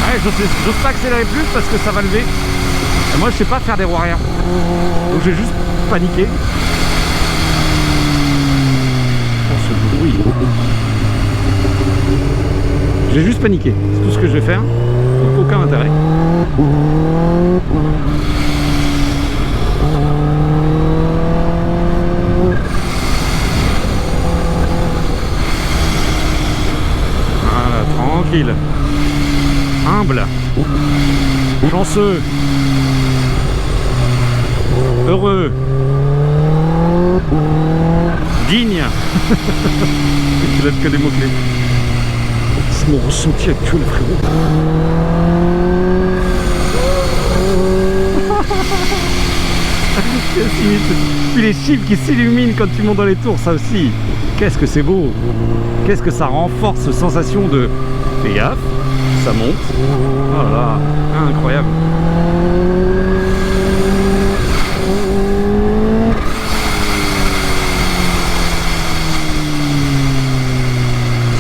Ouais, j'ose pas accélérer plus parce que ça va lever. Et moi, je sais pas faire des roues arrière. Donc, j'ai juste paniqué. Oh, ce bruit. J'ai juste paniqué. C'est tout ce que je vais faire. Donc, aucun intérêt. Voilà, tranquille. Humble. Chanceux. Heureux. Digne. Tu l'as que des mots-clés. C'est mon ressenti actuel, frérot. Puis les chiffres qui s'illuminent quand tu montes dans les tours, ça aussi. Qu'est-ce que c'est beau. Qu'est-ce que ça renforce cette sensation de fais gaffe, ça monte. Oh là là, incroyable.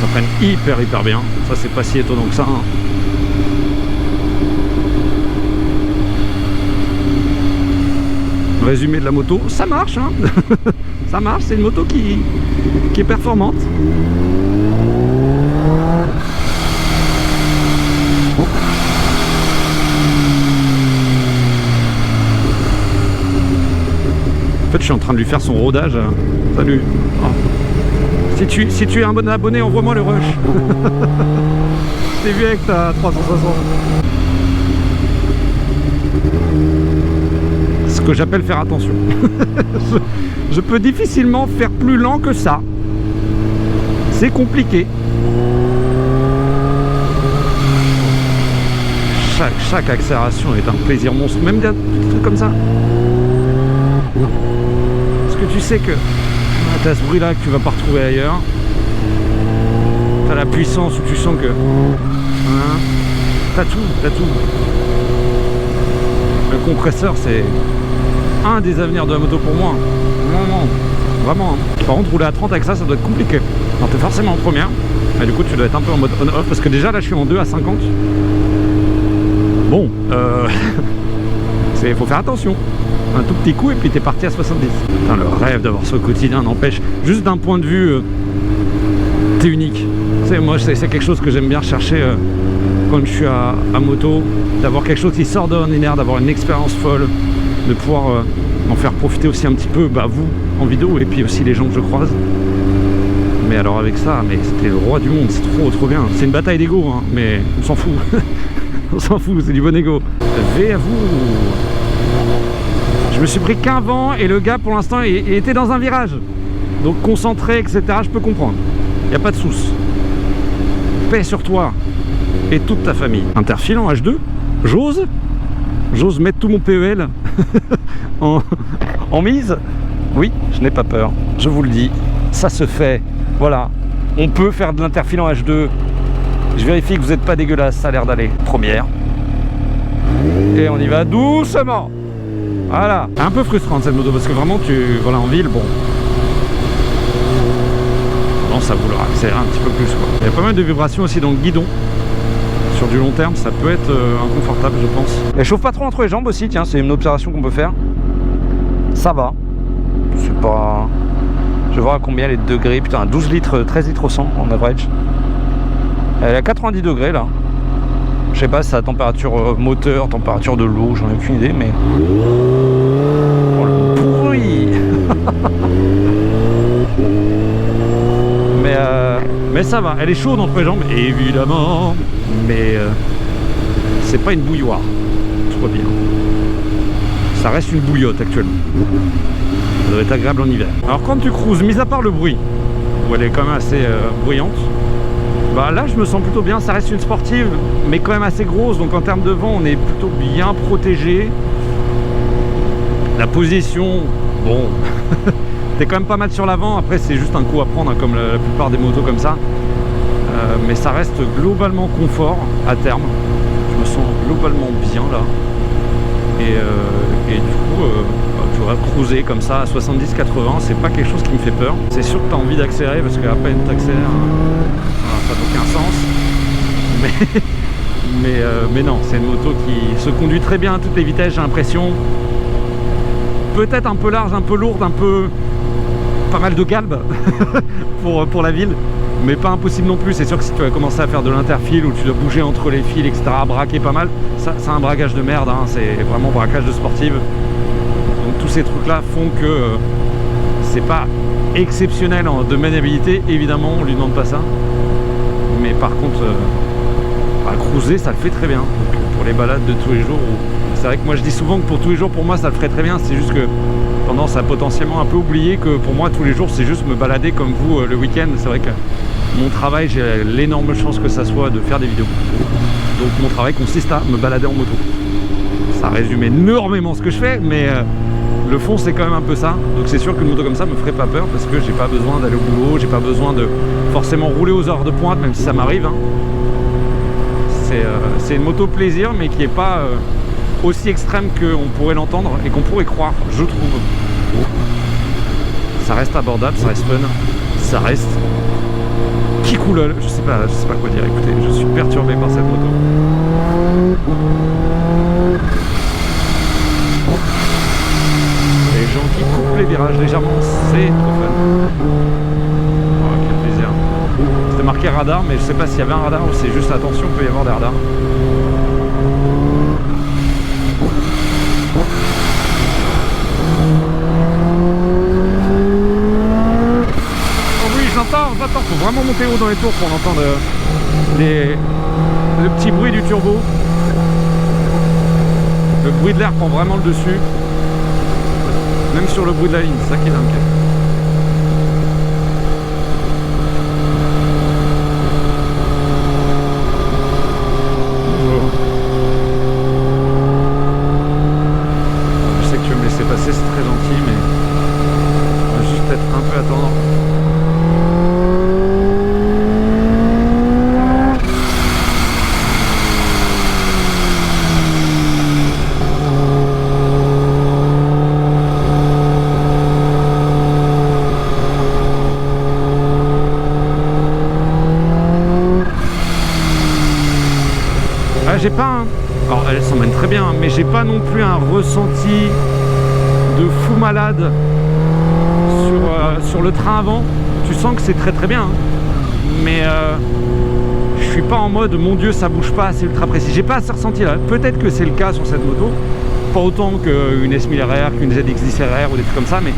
Ça freine hyper bien. Ça c'est pas si étonnant que ça. Hein. Résumé de la moto, ça marche hein. Ça marche, c'est une moto qui est performante. En fait, je suis en train de lui faire son rodage. Salut. Oh. Si tu es un bon abonné, envoie-moi le rush. Je t'ai vu avec ta 360. Ce que j'appelle faire attention. Je peux difficilement faire plus lent que ça. C'est compliqué. Chaque accélération est un plaisir monstre. Même des trucs comme ça. Parce que tu sais que tu as ce bruit là que tu vas pas retrouver ailleurs. Tu as la puissance où tu sens que hein, t'as tout. Le compresseur c'est un des avenirs de la moto pour moi. Vraiment. Par contre rouler à 30 avec ça doit être compliqué. Alors t'es forcément en première. Et du coup tu dois être un peu en mode on-off parce que déjà là je suis en 2 à 50. Bon, faut faire attention. Un tout petit coup et puis t'es parti à 70. Putain, le rêve d'avoir ce quotidien n'empêche. Juste d'un point de vue, t'es unique. Moi c'est quelque chose que j'aime bien rechercher quand je suis à moto. D'avoir quelque chose qui sort de l'ordinaire, d'avoir une expérience folle. De pouvoir en faire profiter aussi un petit peu vous en vidéo et puis aussi les gens que je croise. Mais alors avec ça, mais c'était le roi du monde, c'est trop bien. C'est une bataille d'ego, hein, mais on s'en fout. On s'en fout, c'est du bon ego. V à vous. Je me suis pris qu'un vent et le gars pour l'instant il était dans un virage. Donc concentré, etc. Je peux comprendre. Il n'y a pas de souci. Paix sur toi et toute ta famille. Interfile en H2. J'ose mettre tout mon PEL en mise. Oui, je n'ai pas peur. Je vous le dis, ça se fait. Voilà. On peut faire de l'interfile en H2. Je vérifie que vous n'êtes pas dégueulasse. Ça a l'air d'aller. Première. Et on y va doucement. Voilà. Un peu frustrante cette moto parce que vraiment voilà en ville, bon. Non, ça vouloir accélérer un petit peu plus quoi. Il y a pas mal de vibrations aussi dans le guidon. Sur du long terme, ça peut être inconfortable, je pense. Elle chauffe pas trop entre les jambes aussi, tiens, c'est une observation qu'on peut faire. Ça va. C'est pas... Je vais voir à combien les degrés. Putain, 12 litres, 13 litres au 100 en average. Elle est à 90 degrés là. Je sais pas si c'est la température moteur, température de l'eau, j'en ai aucune idée, mais... Oh le bruit. Mais ça va, elle est chaude entre les jambes, évidemment. Mais c'est pas une bouilloire. Tout va bien. ça reste une bouillotte actuellement. Ça doit être agréable en hiver. Alors quand tu cruises, mis à part le bruit, où elle est quand même assez bruyante, bah là je me sens plutôt bien. Ça reste une sportive, mais quand même assez grosse, donc en termes de vent, on est plutôt bien protégé. La position, bon, t'es quand même pas mal sur l'avant. Après c'est juste un coup à prendre, hein, comme la plupart des motos comme ça. Mais ça reste globalement confort à terme. Je me sens globalement bien là. Et du coup, tu vas cruiser comme ça à 70-80, c'est pas quelque chose qui me fait peur. C'est sûr que tu as envie d'accélérer parce qu'à peine tu accélères, ça n'a aucun sens. Mais non, c'est une moto qui se conduit très bien à toutes les vitesses, j'ai l'impression. Peut-être un peu large, un peu lourde, un peu... pas mal de galbe pour la ville. Mais pas impossible non plus. C'est sûr que si tu vas commencer à faire de l'interfile où tu dois bouger entre les fils, etc., braquer pas mal, ça c'est un braquage de merde, hein, c'est vraiment braquage de sportive. Donc tous ces trucs là font que c'est pas exceptionnel de maniabilité, évidemment on lui demande pas ça. Mais par contre, cruiser ça le fait très bien. Donc, pour les balades de tous les jours, c'est vrai que moi je dis souvent que pour tous les jours pour moi ça le ferait très bien, c'est juste que tendance à potentiellement un peu oublier que pour moi tous les jours c'est juste me balader comme vous le week-end. C'est vrai que mon travail, j'ai l'énorme chance que ça soit de faire des vidéos. Donc mon travail consiste à me balader en moto. Ça résume énormément ce que je fais, mais le fond c'est quand même un peu ça. Donc c'est sûr qu'une moto comme ça me ferait pas peur parce que j'ai pas besoin d'aller au boulot, j'ai pas besoin de forcément rouler aux heures de pointe, même si ça m'arrive. Hein. C'est une moto plaisir, mais qui est pas aussi extrême qu'on pourrait l'entendre et qu'on pourrait croire, je trouve. Ça reste abordable, ça reste fun, ça reste qui coulole, je sais pas quoi dire. Écoutez, je suis perturbé par cette moto. Les gens qui coupent les virages légèrement, c'est trop fun. Oh, quel plaisir. C'était marqué radar, mais je sais pas s'il y avait un radar ou c'est juste attention, il peut y avoir des radars. J'entends, faut vraiment monter haut dans les tours pour entendre le petit bruit du turbo. Le bruit de l'air prend vraiment le dessus. Même sur le bruit de la ligne, c'est ça qui est dingue. Bonjour. Je sais que tu veux me laisser passer, c'est très gentil, mais on va juste peut-être un peu attendre. J'ai pas un... Alors elle s'emmène très bien, mais j'ai pas non plus un ressenti de fou malade sur le train avant. Tu sens que c'est très très bien, hein. Mais je suis pas en mode mon dieu ça bouge pas, c'est ultra précis. J'ai pas ce ressenti là. Peut-être que c'est le cas sur cette moto, pas autant qu'une S1000 RR, qu'une ZX10 RR ou des trucs comme ça, mais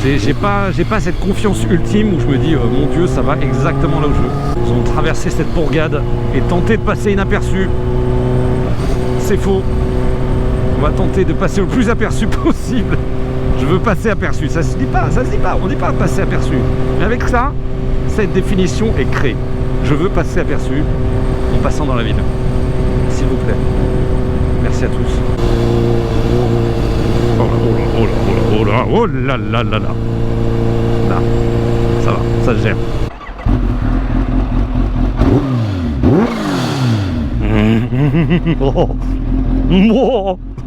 j'ai pas cette confiance ultime où je me dis mon dieu ça va exactement là où je veux. Ils ont traversé cette bourgade et tenté de passer inaperçu. C'est faux. On va tenter de passer le plus aperçu possible. Je veux passer aperçu, ça se dit pas, on dit pas passer aperçu. Mais avec ça, cette définition est créée. Je veux passer aperçu en passant dans la ville. S'il vous plaît. Merci à tous. Oh là là là là. Là, ça va, ça se gère. Oh.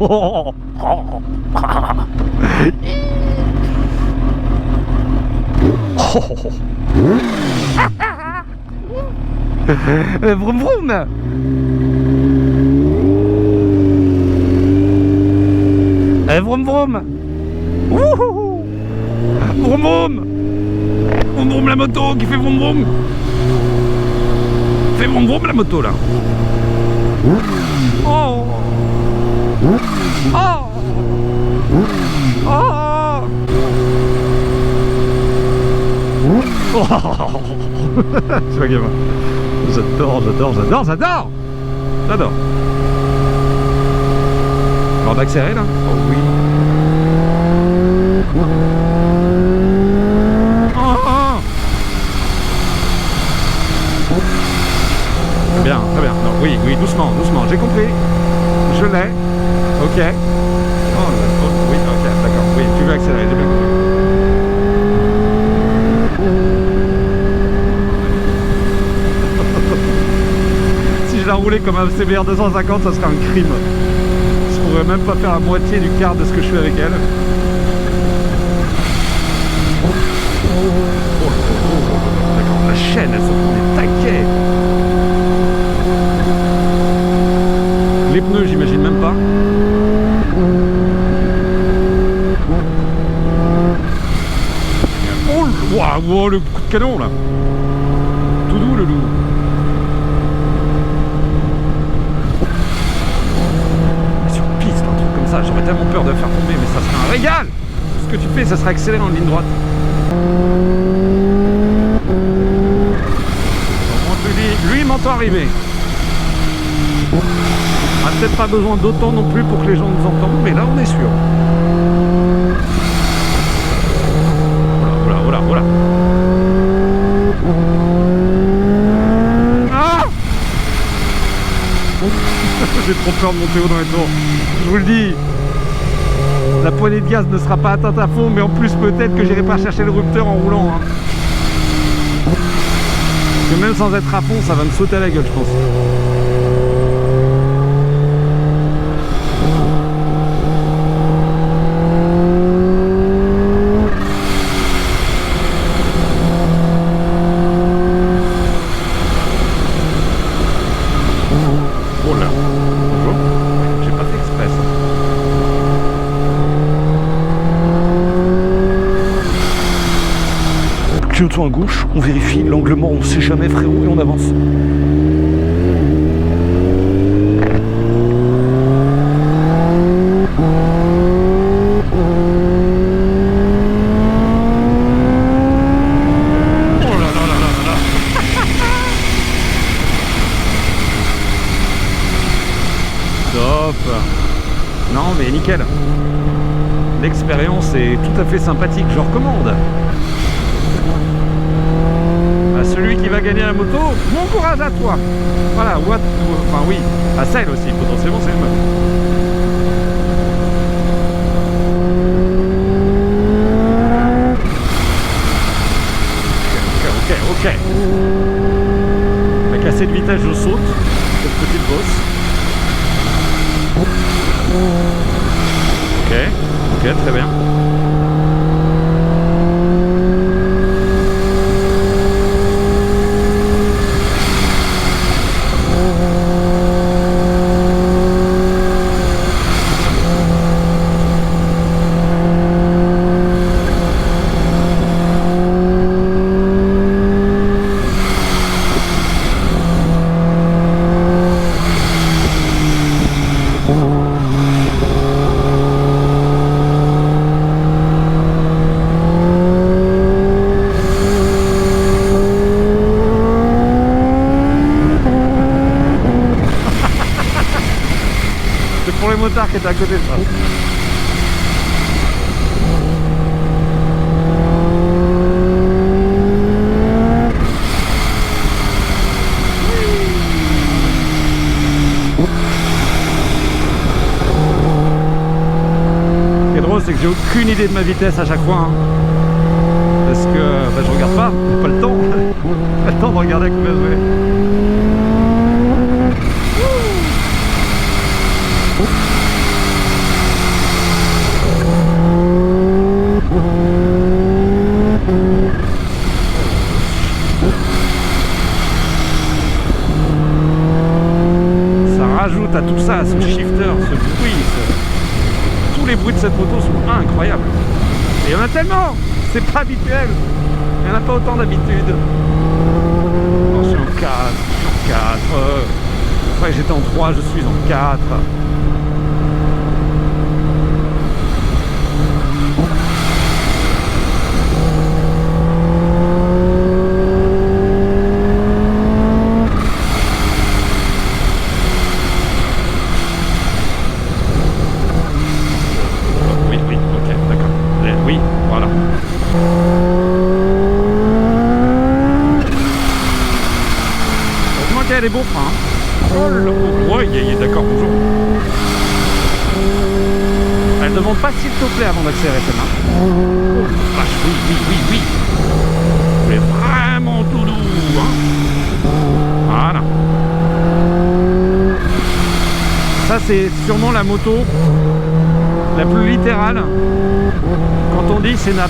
Oh. Oh. Vroom vroom. Vroom vroom. Wouhou. Vroom vroom. Vroom vroom la moto qui fait vroom vroom. Fait vroom vroom la moto là. Oh. Oh. Oh. Tu vois gamin. J'adore. Alors d'accélérer là? Oh oui. Oh, oh. Bien, très bien. Non, oui, oui, doucement, doucement. J'ai compris. Je l'ai. Ok. Oh, oui, ok, d'accord. Oui, tu veux accélérer, j'ai bien compris. Si je la roulais comme un CBR 250, ça serait un crime. Je pourrais même pas faire la moitié du quart de ce que je fais avec elle. D'accord, la chaîne, elle se prend des taquets. Les pneus, j'imagine même pas. Oh, wow, le coup de canon là. Tout doux le loup. Sur piste, un truc comme ça, j'aurais tellement peur de le faire tomber, mais ça serait un régal. Ce que tu fais, ça serait accéléré en ligne droite. Lui, il m'entend arriver. On n'a peut-être pas besoin d'autant non plus pour que les gens nous entendent, mais là on est sûr. Voilà, voilà, voilà. Ah j'ai trop peur de monter haut dans les tours. Je vous le dis. La poignée de gaz ne sera pas atteinte à fond, mais en plus peut-être que j'irai pas chercher le rupteur en roulant. Hein. Parce que même sans être à fond, ça va me sauter à la gueule, je pense. Oh là, bonjour. J'ai pas fait exprès ça. Clignotant à gauche, on vérifie l'angle mort, on sait jamais frérot et on avance. Oh là là là là là. Top. Non mais nickel. L'expérience est tout à fait sympathique, je recommande. À celui qui va gagner la moto, bon courage à toi. Voilà, enfin oui, à celle aussi, potentiellement c'est le même. Ok. Avec assez de vitesse, je saute cette petite bosse. Ok, très bien. C'est pour les motards qui étaient à côté de ça. Ce qui est drôle, c'est que j'ai aucune idée de ma vitesse à chaque fois. Hein. Parce que je regarde pas, j'ai pas le temps. Pas le temps de regarder à combien je vais. Ça rajoute à tout ça, ce shifter, ce bruit, tous les bruits de cette moto sont incroyables. Et il y en a tellement, c'est pas habituel. Il n'y en a pas autant d'habitude. Oh, je suis en 4, je suis en 4. Après j'étais en 3, je suis en 4. elle est beau frein. Hein. Oh là, ouais, d'accord, bonjour. Elle demande pas s'il te plaît avant d'accélérer celle-là. Oh, vache, oui. C'est vraiment tout doux. Hein. Voilà. Ça, c'est sûrement la moto la plus littérale. Quand on dit, c'est à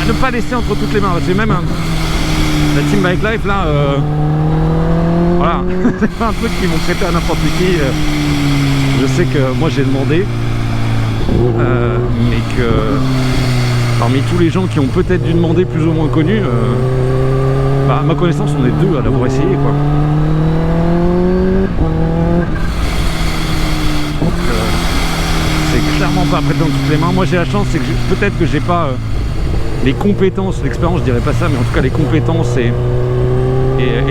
ne pas laisser entre toutes les mains. C'est même la Team Bike Life, là, voilà. C'est pas un truc qu'ils vont prêter à n'importe qui. Je sais que moi, j'ai demandé. Mais que parmi tous les gens qui ont peut-être dû demander plus ou moins connus, bah, à ma connaissance on est 2 à l'avoir essayé quoi. Donc c'est clairement pas prêté dans toutes les mains. Moi j'ai la chance, c'est que peut-être que j'ai pas les compétences, l'expérience je dirais pas ça, mais en tout cas les compétences et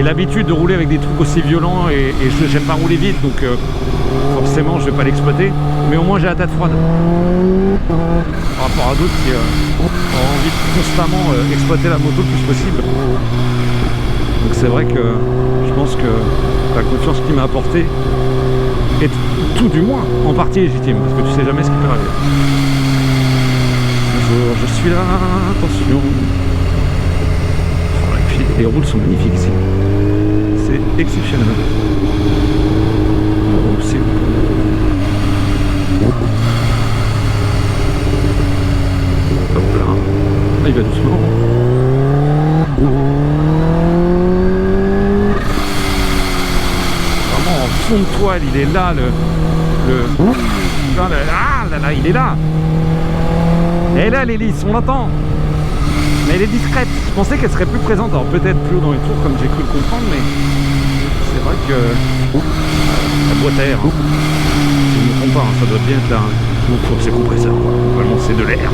l'habitude de rouler avec des trucs aussi violents et j'aime pas rouler vite donc forcément je vais pas l'exploiter, mais au moins j'ai la tête froide par rapport à d'autres qui ont envie de constamment exploiter la moto le plus possible. Donc c'est vrai que je pense que la confiance qu'il m'a apportée est tout du moins en partie légitime, parce que tu sais jamais ce qui peut arriver. Bonjour, je suis là, attention. Oh, et puis les roules sont magnifiques ici, c'est exceptionnel. Oh, c'est hop là. Ah, il va doucement. Vraiment en fond de toile, il est là ah là là, il est là. Elle est là l'hélice, on l'entend. Mais elle est discrète. Je pensais qu'elle serait plus présente, alors peut-être plus haut dans les tours comme j'ai cru le comprendre, mais c'est vrai que la boîte à air, hein. Si je ne me trompe pas, hein, ça doit bien être là. Donc c'est compresseur, quoi. Vraiment c'est de l'air.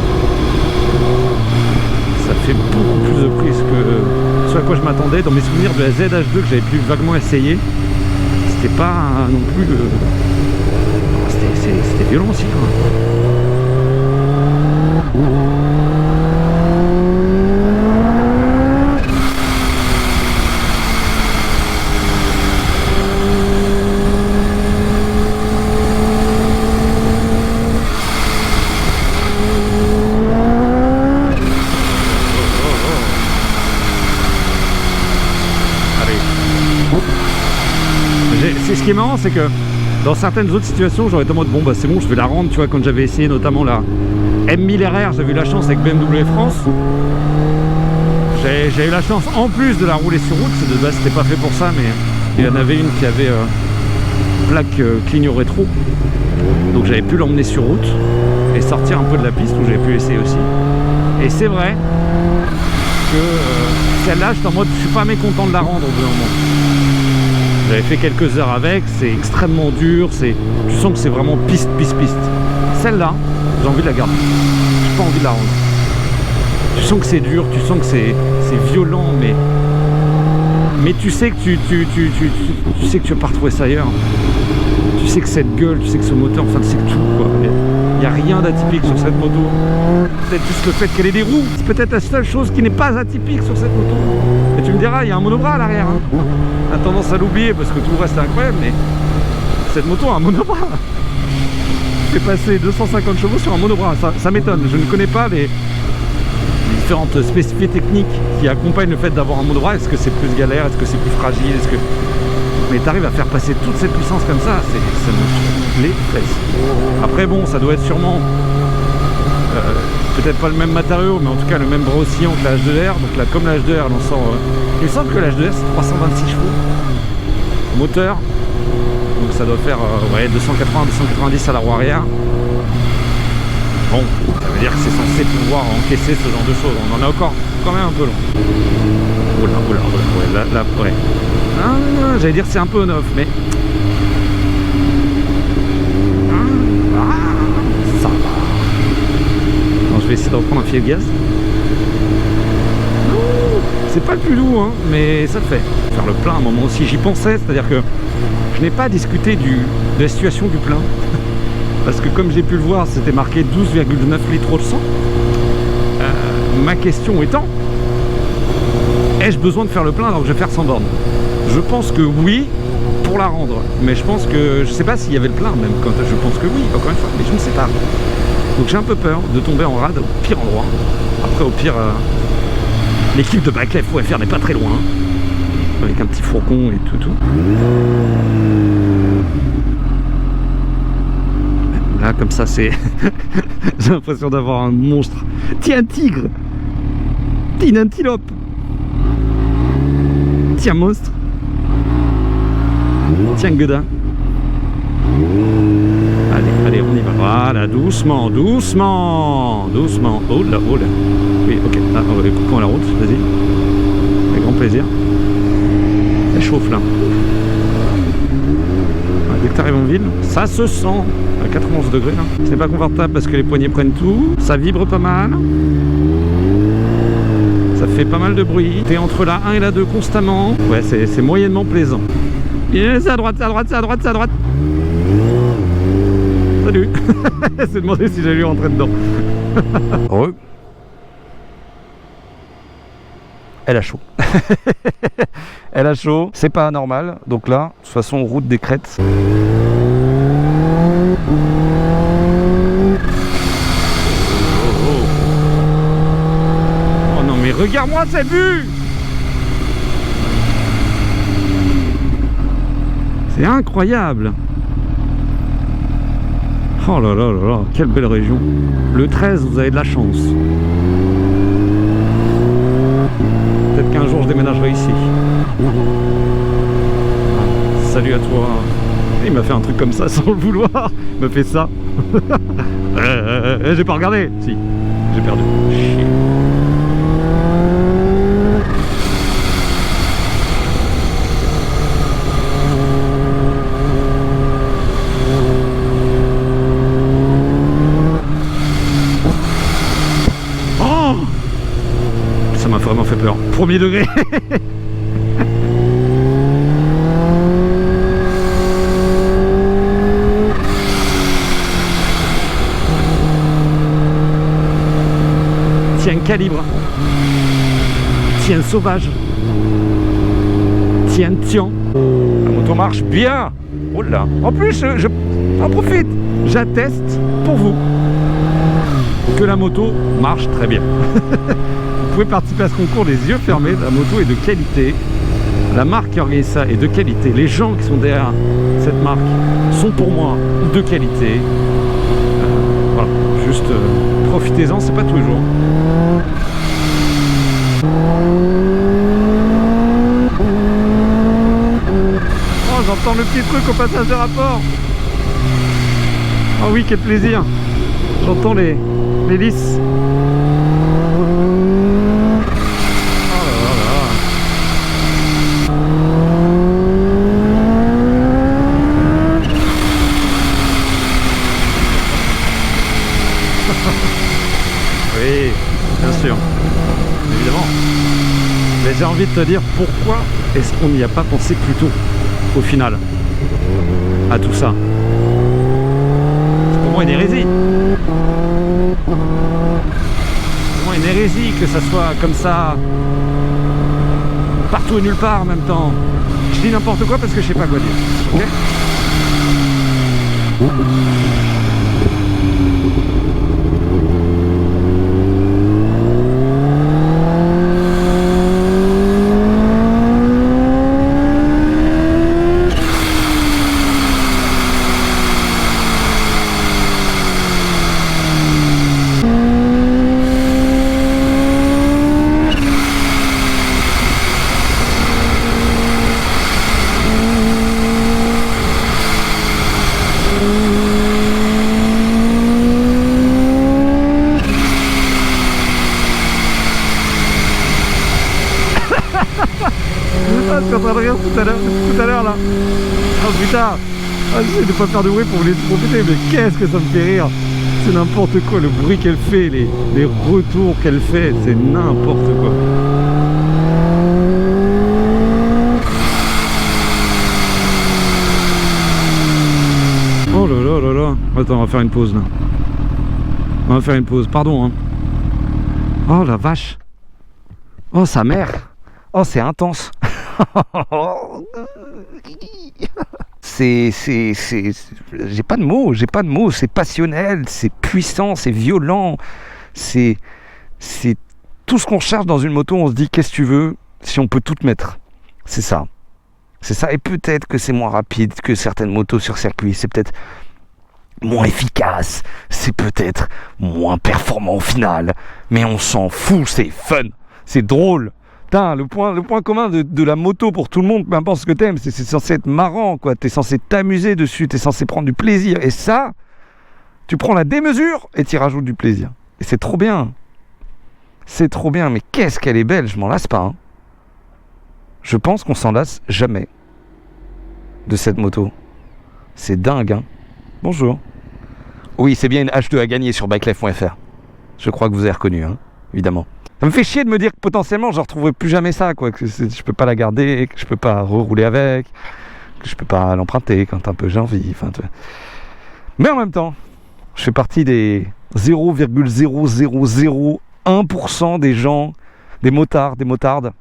Ça fait beaucoup plus de prise que ce à quoi je m'attendais. Dans mes souvenirs de la ZH2 que j'avais pu vaguement essayer, c'était pas non plus c'était violent aussi quoi. Ce qui est marrant, c'est que dans certaines autres situations, j'aurais été en mode bon bah c'est bon, je vais la rendre, tu vois, quand j'avais essayé notamment la M1000RR, j'avais eu la chance avec BMW France. J'ai eu la chance en plus de la rouler sur route, de base c'était pas fait pour ça, mais il y en avait une qui avait plaque clignot rétro, donc j'avais pu l'emmener sur route et sortir un peu de la piste où j'avais pu essayer aussi. Et c'est vrai que celle-là, j'étais en mode je suis pas mécontent de la rendre au bout d'un moment. J'avais fait quelques heures avec, c'est extrêmement dur, tu sens que c'est vraiment piste. Celle-là, j'ai envie de la garder. J'ai pas envie de la rendre. Tu sens que c'est dur, tu sens que c'est violent, mais tu sais que tu sais que tu vas pas retrouver ça ailleurs. Tu sais que cette gueule, tu sais que ce moteur, enfin tu sais que tout quoi. Il n'y a rien d'atypique sur cette moto. Peut-être juste le fait qu'elle ait des roues, c'est peut-être la seule chose qui n'est pas atypique sur cette moto. Et tu me diras, il y a un monobras à l'arrière. Hein. On a tendance à l'oublier parce que tout le reste est incroyable, mais cette moto a un monobras. Fait passer 250 chevaux sur un monobras, ça m'étonne. Je ne connais pas les différentes spécificités techniques qui accompagnent le fait d'avoir un monobras. Est-ce que c'est plus galère, est-ce que c'est plus fragile, mais tu arrives à faire passer toute cette puissance comme ça, ça me trouve les fesses. Après bon, ça doit être sûrement peut-être pas le même matériau, mais en tout cas le même bras oscillant que la H2R. Donc là, comme la H2R, elle en sort. Il me semble que la H2R c'est 326 chevaux moteur, donc ça doit faire 280-290 à la roue arrière. Bon, ça veut dire que c'est censé pouvoir encaisser ce genre de choses. On en a encore quand même un peu long. Oula, ouais, là, ouais. Ah, j'allais dire c'est un peu neuf, mais ça va. Alors, je vais essayer de reprendre un filet de gaz. C'est pas le plus doux, hein, mais ça le fait. Faire le plein à un moment aussi, j'y pensais, c'est-à-dire que je n'ai pas discuté de la situation du plein. Parce que comme j'ai pu le voir, c'était marqué 12,9 litres au 100. Ma question étant, ai-je besoin de faire le plein alors que je vais faire 100 bornes? Je pense que oui, pour la rendre. Mais je pense que, je sais pas s'il y avait le plein même, quand je pense que oui, encore une fois, mais je ne sais pas. Donc j'ai un peu peur de tomber en rade au pire endroit. Après au pire, l'équipe de Backlife FR n'est pas très loin, avec un petit fourgon et tout. Là comme ça c'est... j'ai l'impression d'avoir un monstre. Tiens un tigre. Tiens une antilope. Tiens monstre. Tiens Godin. Allez, on y va. Voilà, doucement. Oh là. Oui, ok. Ah, on va couper la route, vas-y. Avec grand plaisir. Ça chauffe là. Dès que tu arrives en ville, ça se sent. À 91 degrés là. C'est pas confortable parce que les poignets prennent tout. Ça vibre pas mal. Ça fait pas mal de bruit. T'es entre la 1 et la 2 constamment. Ouais, c'est moyennement plaisant. C'est à droite. Salut. C'est demandé si j'allais rentrer dedans. Heureux. Elle a chaud. Elle a chaud. C'est pas anormal. Donc là, de toute façon, route des crêtes. Oh non, mais regarde-moi cette vue. C'est incroyable. Oh là là là là, quelle belle région. Le 13, vous avez de la chance. Peut-être qu'un jour je déménagerai ici. Salut à toi. Il m'a fait un truc comme ça sans le vouloir. Il m'a fait ça. J'ai pas regardé. Si, j'ai perdu. Chier. Ça m'a vraiment fait peur. Premier degré. Tiens calibre. Tiens sauvage. Tiens. La moto marche bien. Oh là. En plus, je en profite. J'atteste pour vous que la moto marche très bien. Vous pouvez participer à ce concours les yeux fermés. La moto est de qualité. La marque qui organise ça est de qualité. Les gens qui sont derrière cette marque sont pour moi de qualité. Voilà, juste profitez-en, c'est pas tous les jours. Oh, j'entends le petit truc au passage de rapport. Oh oui, quel plaisir. J'entends les lisses. Oui, bien sûr, évidemment. Mais j'ai envie de te dire pourquoi est-ce qu'on n'y a pas pensé plus tôt, au final, à tout ça. C'est pour moi une hérésie. C'est pour moi une hérésie que ça soit comme ça, partout et nulle part en même temps. Je dis n'importe quoi parce que je sais pas quoi dire. Ok ? Je suis en train de rire tout à l'heure là. Oh putain, j'essaie de pas faire de bruit pour vous laisser profiter, mais qu'est-ce que ça me fait rire. C'est n'importe quoi, le bruit qu'elle fait, les retours qu'elle fait, c'est n'importe quoi. Oh là là là là. Attends, on va faire une pause là. On va faire une pause, pardon hein. Oh la vache. Oh sa mère. Oh c'est intense. J'ai pas de mots, c'est passionnel, c'est puissant, c'est violent, c'est tout ce qu'on cherche dans une moto. On se dit, qu'est-ce que tu veux si on peut tout te mettre? C'est ça. C'est ça, et peut-être que c'est moins rapide que certaines motos sur circuit, c'est peut-être moins efficace, c'est peut-être moins performant au final, mais on s'en fout, c'est fun, c'est drôle. Putain, le point commun de la moto pour tout le monde, peu importe ce que t'aimes, c'est censé être marrant, quoi. T'es censé t'amuser dessus, t'es censé prendre du plaisir, et ça, tu prends la démesure et t'y rajoutes du plaisir. Et c'est trop bien. C'est trop bien, mais qu'est-ce qu'elle est belle, je m'en lasse pas, hein. Je pense qu'on s'en lasse jamais de cette moto. C'est dingue, hein. Bonjour. Oui, c'est bien une H2 à gagner sur bikelife.fr. Je crois que vous avez reconnu, hein, évidemment. Ça me fait chier de me dire que potentiellement je ne retrouverai plus jamais ça, quoi. Que je peux pas la garder, que je peux pas rerouler avec, que je peux pas l'emprunter quand un peu j'ai envie. Enfin, mais en même temps, je fais partie des 0,0001% des gens, des motards, des motardes,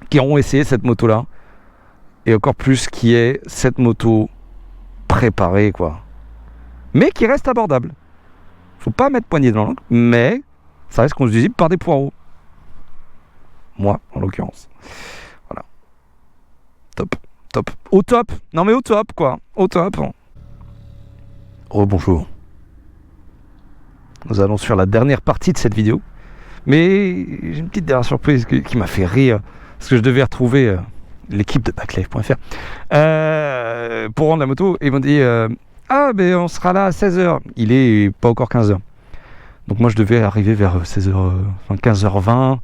qui auront essayé cette moto-là, et encore plus qui est cette moto préparée, quoi. Mais qui reste abordable. Faut pas mettre poignée dans l'angle, mais ça reste conduisible par des poireaux. Moi, en l'occurrence. Voilà. Top, top. Au top. Non mais au top, quoi. Au top. Oh, bonjour. Nous allons sur la dernière partie de cette vidéo. Mais j'ai une petite dernière surprise qui m'a fait rire. Parce que je devais retrouver l'équipe de bikelife.fr pour rendre la moto. Et ils m'ont dit ah, ben on sera là à 16h. Il est pas encore 15h. Donc moi je devais arriver vers 16h, enfin 15h20,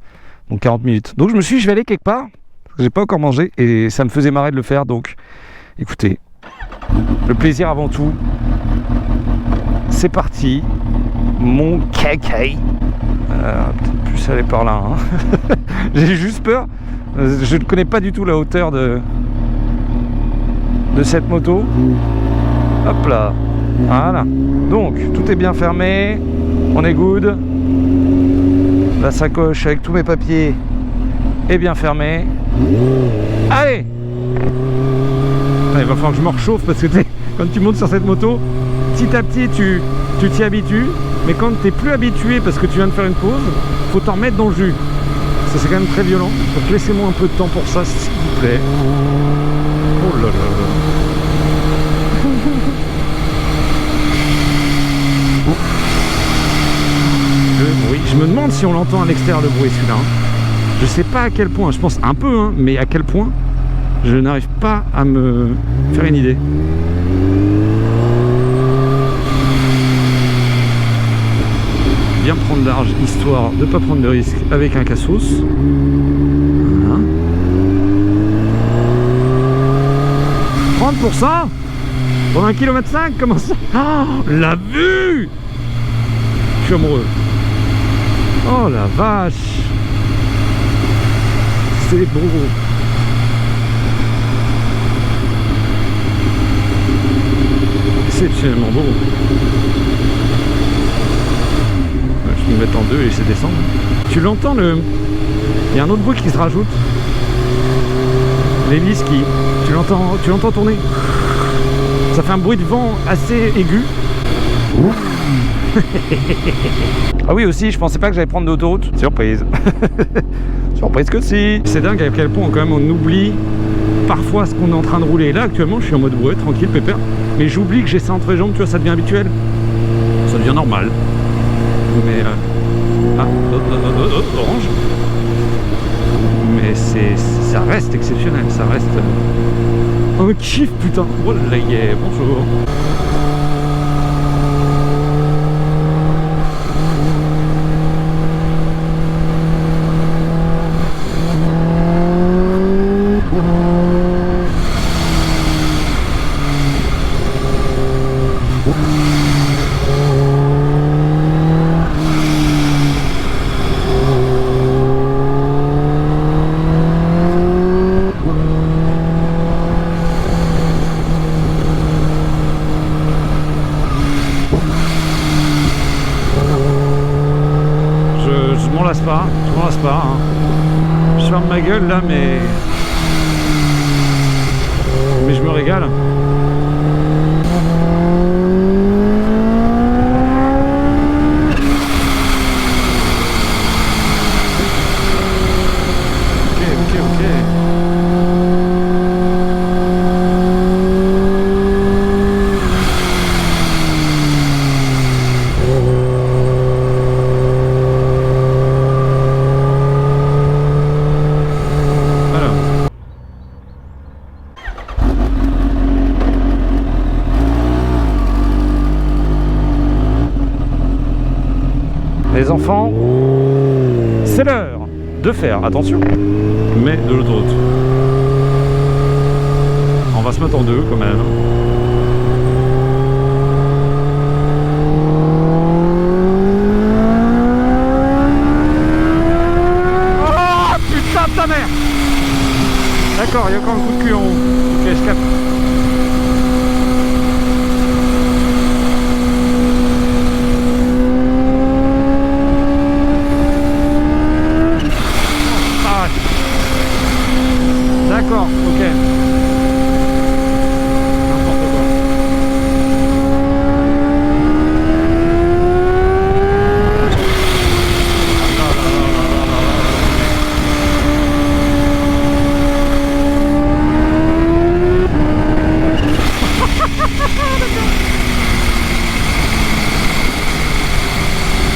donc 40 minutes. Donc je me suis dit, je vais aller quelque part, parce que j'ai pas encore mangé, et ça me faisait marrer de le faire. Donc écoutez, le plaisir avant tout. C'est parti. Mon KK. Peut-être plus aller par là, hein. J'ai juste peur. Je ne connais pas du tout la hauteur de cette moto. Hop là. Voilà. Donc, tout est bien fermé. On est good. La sacoche avec tous mes papiers est bien fermée. Allez! Il va falloir que je me réchauffe parce que quand tu montes sur cette moto, petit à petit tu t'y habitues. Mais quand tu n'es plus habitué parce que tu viens de faire une pause, faut t'en remettre dans le jus. Ça c'est quand même très violent. Donc laissez-moi un peu de temps pour ça, s'il vous plaît. Oh là là là. Oui, je me demande si on l'entend à l'extérieur le bruit celui-là. Je sais pas à quel point, je pense un peu, hein, mais à quel point je n'arrive pas à me faire une idée. Bien prendre large, histoire de ne pas prendre de risque avec un cassos. Voilà. 30% pour 1,5 km, comment ça? Oh, la vue! Je suis amoureux. Oh la vache! C'est beau! Exceptionnellement beau! Je vais me mettre en deux et laisser descendre. Tu l'entends le... Il y a un autre bruit qui se rajoute. L'hélice qui... Tu l'entends tourner. Ça fait un bruit de vent assez aigu. Ah oui aussi, je pensais pas que j'allais prendre d'autoroute. Surprise. Surprise que si. C'est dingue à quel point quand même on oublie parfois ce qu'on est en train de rouler. Là actuellement je suis en mode ouais, tranquille, pépère. Mais j'oublie que j'ai ça entre les jambes, tu vois, ça devient habituel. Ça devient normal. Mais orange. Mais ça reste exceptionnel, ça reste un kiff, putain. Oh là yeah, bonjour. Je m'en lasse pas, hein. Je ferme ma gueule là, mais régale. Ok. Alors. Les enfants, c'est l'heure de faire, attention, mais de l'autoroute. On va se mettre en deux quand même. Oh putain de ta mère! D'accord, il y a encore un coup de cul en haut. Ok, je capte. D'accord, ok. N'importe quoi.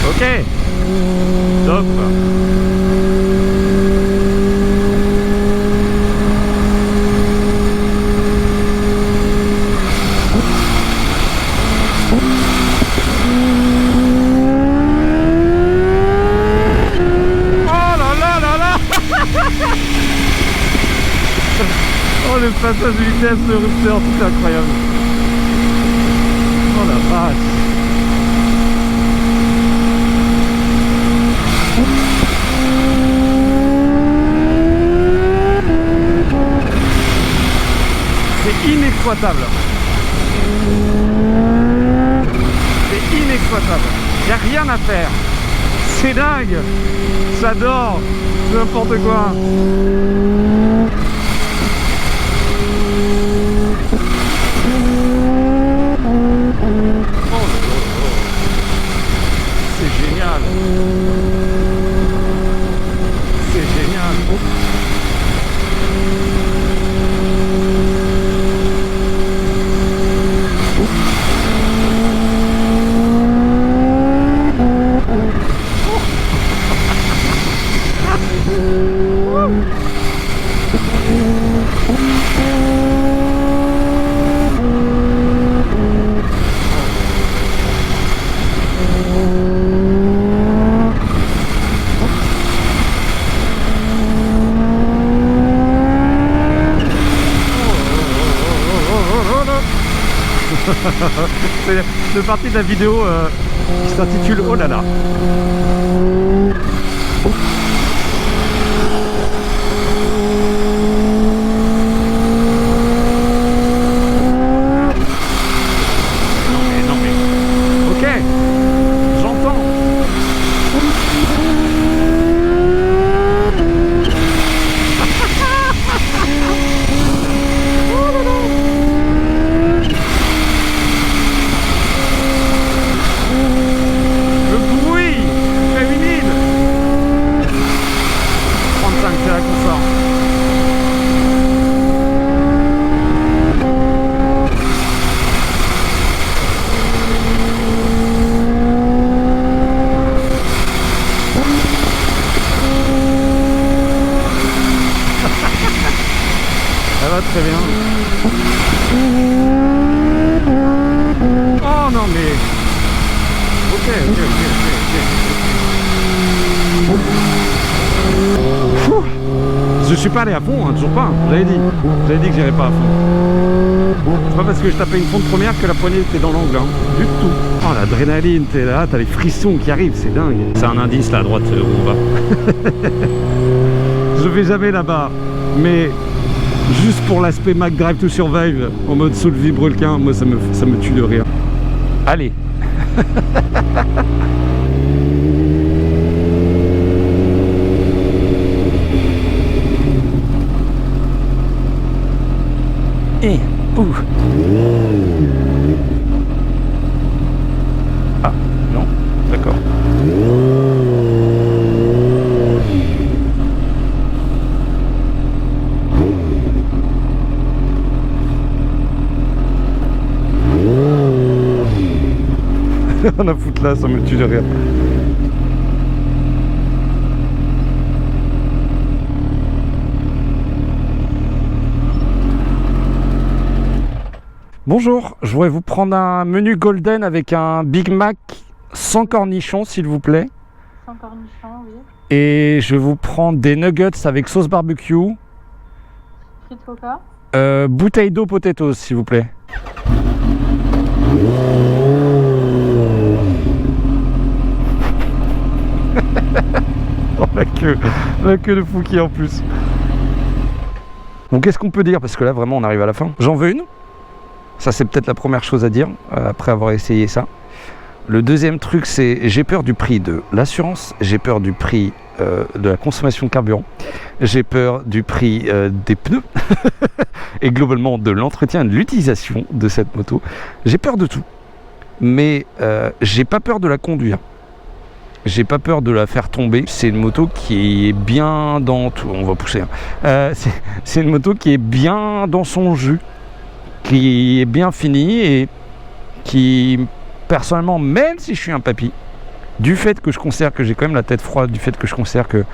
Ok. Top. Oh le passage de vitesse de rupteur, c'est incroyable. Oh la vache. C'est inexploitable. C'est inexploitable. Il n'y a rien à faire. C'est dingue. J'adore. N'importe quoi. C'est génial. C'est génial. C'est une partie de la vidéo qui s'intitule Oh là là. Non mais, ok, j'entends. Ça va très bien. Oh non mais... Ok. Ouh. Je suis pas allé à fond, hein, toujours pas. J'avais dit que j'irais pas à fond. C'est pas parce que je tapais une fonte première que la poignée était dans l'angle, hein. Du tout. Oh l'adrénaline, t'es là, t'as les frissons qui arrivent, c'est dingue. C'est un indice là à droite où on va. Je vais jamais là-bas, mais juste pour l'aspect Mac Drive to Survive en mode sous le vibrequin, moi ça me tue de rire. Allez. Et Ouh. Ah, non, d'accord. On a foutu là, ça me tue de rire. Bonjour, je voudrais vous prendre un menu golden avec un Big Mac sans cornichons, s'il vous plaît. Sans cornichons, oui. Et je vais vous prendre des nuggets avec sauce barbecue. Frites coca. Bouteille d'eau potatoes, s'il vous plaît. Oh, la queue de Fouki en plus. Bon, qu'est-ce qu'on peut dire? Parce que là, vraiment, on arrive à la fin. J'en veux une. Ça, c'est peut-être la première chose à dire, après avoir essayé ça. Le deuxième truc, c'est j'ai peur du prix de l'assurance, j'ai peur du prix de la consommation de carburant, j'ai peur du prix des pneus, et globalement de l'entretien et de l'utilisation de cette moto. J'ai peur de tout. Mais j'ai pas peur de la conduire. J'ai pas peur de la faire tomber. C'est une moto qui est bien dans tout. On va pousser. Hein. C'est une moto qui est bien dans son jus, qui est bien finie et qui, personnellement, même si je suis un papy, du fait que je considère que j'ai quand même la tête froide, du fait que je considère que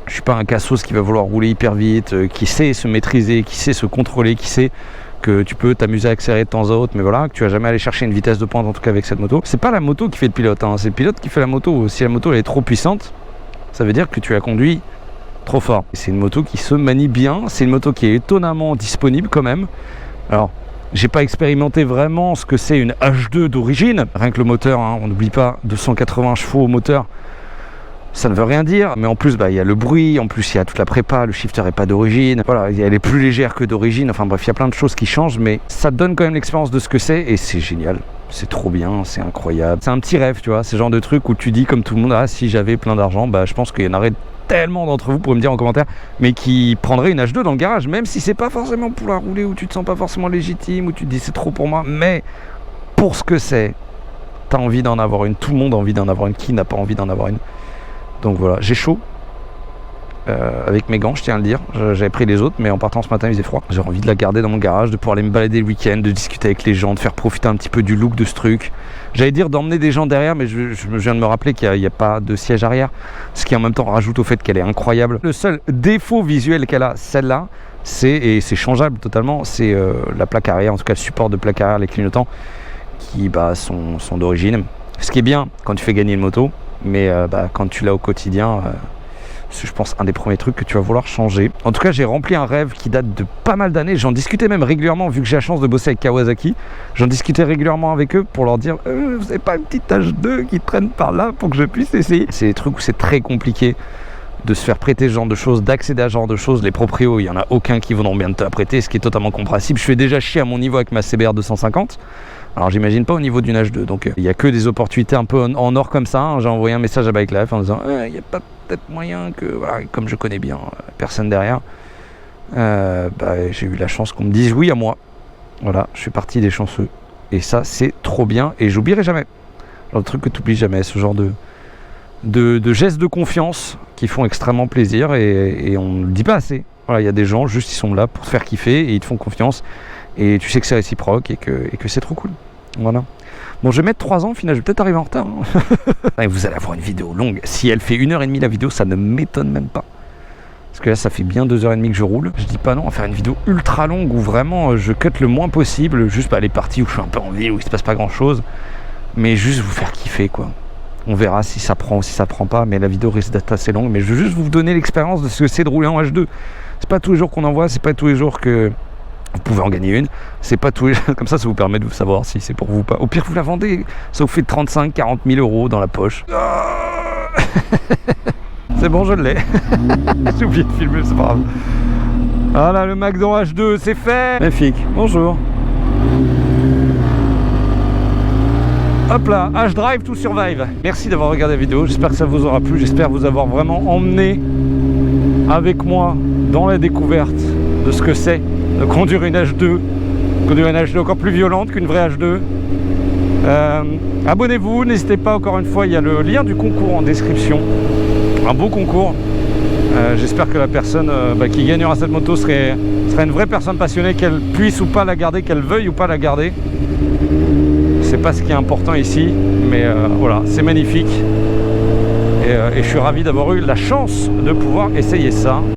je suis pas un cassos qui va vouloir rouler hyper vite, qui sait se maîtriser, qui sait se contrôler, qui sait que tu peux t'amuser à accélérer de temps à autre, mais voilà, que tu vas jamais aller chercher une vitesse de pointe en tout cas avec cette moto. C'est pas la moto qui fait le pilote, hein, c'est le pilote qui fait la moto. Si la moto elle est trop puissante, ça veut dire que tu la conduis trop fort. C'est une moto qui se manie bien, c'est une moto qui est étonnamment disponible quand même. Alors, j'ai pas expérimenté vraiment ce que c'est une H2 d'origine, rien que le moteur, hein, on n'oublie pas, 280 chevaux au moteur, ça ne veut rien dire, mais en plus il y a le bruit, en plus il y a toute la prépa, le shifter n'est pas d'origine, voilà, elle est plus légère que d'origine, enfin bref, il y a plein de choses qui changent, mais ça te donne quand même l'expérience de ce que c'est, et c'est génial, c'est trop bien, c'est incroyable. C'est un petit rêve, tu vois, c'est le genre de truc où tu dis comme tout le monde, ah si j'avais plein d'argent, je pense qu'il y en aurait tellement d'entre vous pour me dire en commentaire, mais qui prendraient une H2 dans le garage, même si c'est pas forcément pour la rouler, où tu te sens pas forcément légitime, où tu te dis c'est trop pour moi, mais pour ce que c'est, t'as envie d'en avoir une, tout le monde a envie d'en avoir une, qui n'a pas envie d'en avoir une. Donc voilà, j'ai chaud avec mes gants, je tiens à le dire. J'avais pris les autres, mais en partant ce matin il faisait froid. J'ai envie de la garder dans mon garage, de pouvoir aller me balader le week-end, de discuter avec les gens, de faire profiter un petit peu du look de ce truc. J'allais dire d'emmener des gens derrière, mais je viens de me rappeler qu'il n'y a pas de siège arrière, ce qui en même temps rajoute au fait qu'elle est incroyable. Le seul défaut visuel qu'elle a, celle-là, et c'est changeable totalement, c'est la plaque arrière, en tout cas le support de plaque arrière, les clignotants, qui sont d'origine. Ce qui est bien quand tu fais gagner une moto, mais quand tu l'as au quotidien, c'est je pense un des premiers trucs que tu vas vouloir changer. En tout cas, j'ai rempli un rêve qui date de pas mal d'années. J'en discutais même régulièrement, vu que j'ai la chance de bosser avec Kawasaki. J'en discutais régulièrement avec eux pour leur dire vous n'avez pas une petite H2 qui traîne par là pour que je puisse essayer. C'est des trucs où c'est très compliqué de se faire prêter ce genre de choses, d'accéder à ce genre de choses. Les proprios, il n'y en a aucun qui voudront bien te la prêter, ce qui est totalement compréhensible. Je fais déjà chier à mon niveau avec ma CBR 250. Alors j'imagine pas au niveau d'une H2, donc il n'y a que des opportunités un peu en or comme ça, hein. J'ai envoyé un message à Bike Life en disant il n'y a pas peut-être moyen que, voilà, comme je connais bien personne derrière, j'ai eu la chance qu'on me dise oui à moi. Voilà, je suis parti des chanceux, et ça c'est trop bien, et j'oublierai jamais. Le truc que tu n'oublies jamais, ce genre de gestes de confiance qui font extrêmement plaisir, et on ne le dit pas assez. Voilà, il y a des gens juste, ils sont là pour te faire kiffer et ils te font confiance. Et tu sais que c'est réciproque et que c'est trop cool. Voilà. Bon, je vais mettre 3 ans, au final, je vais peut-être arriver en retard. Hein. Vous allez avoir une vidéo longue. Si elle fait 1h30 la vidéo, ça ne m'étonne même pas. Parce que là, ça fait bien 2h30 que je roule. Je dis pas non à faire une vidéo ultra longue où vraiment je cut le moins possible. Juste les parties où je suis un peu en ville, où il se passe pas grand-chose. Mais juste vous faire kiffer, quoi. On verra si ça prend ou si ça prend pas. Mais la vidéo risque d'être assez longue. Mais je veux juste vous donner l'expérience de ce que c'est de rouler en H2. C'est pas tous les jours qu'on en voit, c'est pas tous les jours que vous pouvez en gagner une, c'est pas tous les jours, comme ça vous permet de savoir si c'est pour vous ou pas. Au pire vous la vendez, ça vous fait 35-40 000 euros dans la poche. C'est bon, je l'ai. J'ai oublié de filmer, c'est pas grave. Voilà, le McDo H2, c'est fait. Magnifique, bonjour. Hop là, H-Drive to Survive. Merci d'avoir regardé la vidéo, j'espère que ça vous aura plu, j'espère vous avoir vraiment emmené avec moi dans la découverte de ce que c'est de conduire une H2 conduire une H2 encore plus violente qu'une vraie H2. Abonnez-vous, n'hésitez pas, encore une fois, il y a le lien du concours en description. Un beau concours. J'espère que la personne qui gagnera cette moto sera une vraie personne passionnée, qu'elle puisse ou pas la garder, qu'elle veuille ou pas la garder. C'est pas ce qui est important ici, mais voilà, c'est magnifique. Et je suis ravi d'avoir eu la chance de pouvoir essayer ça.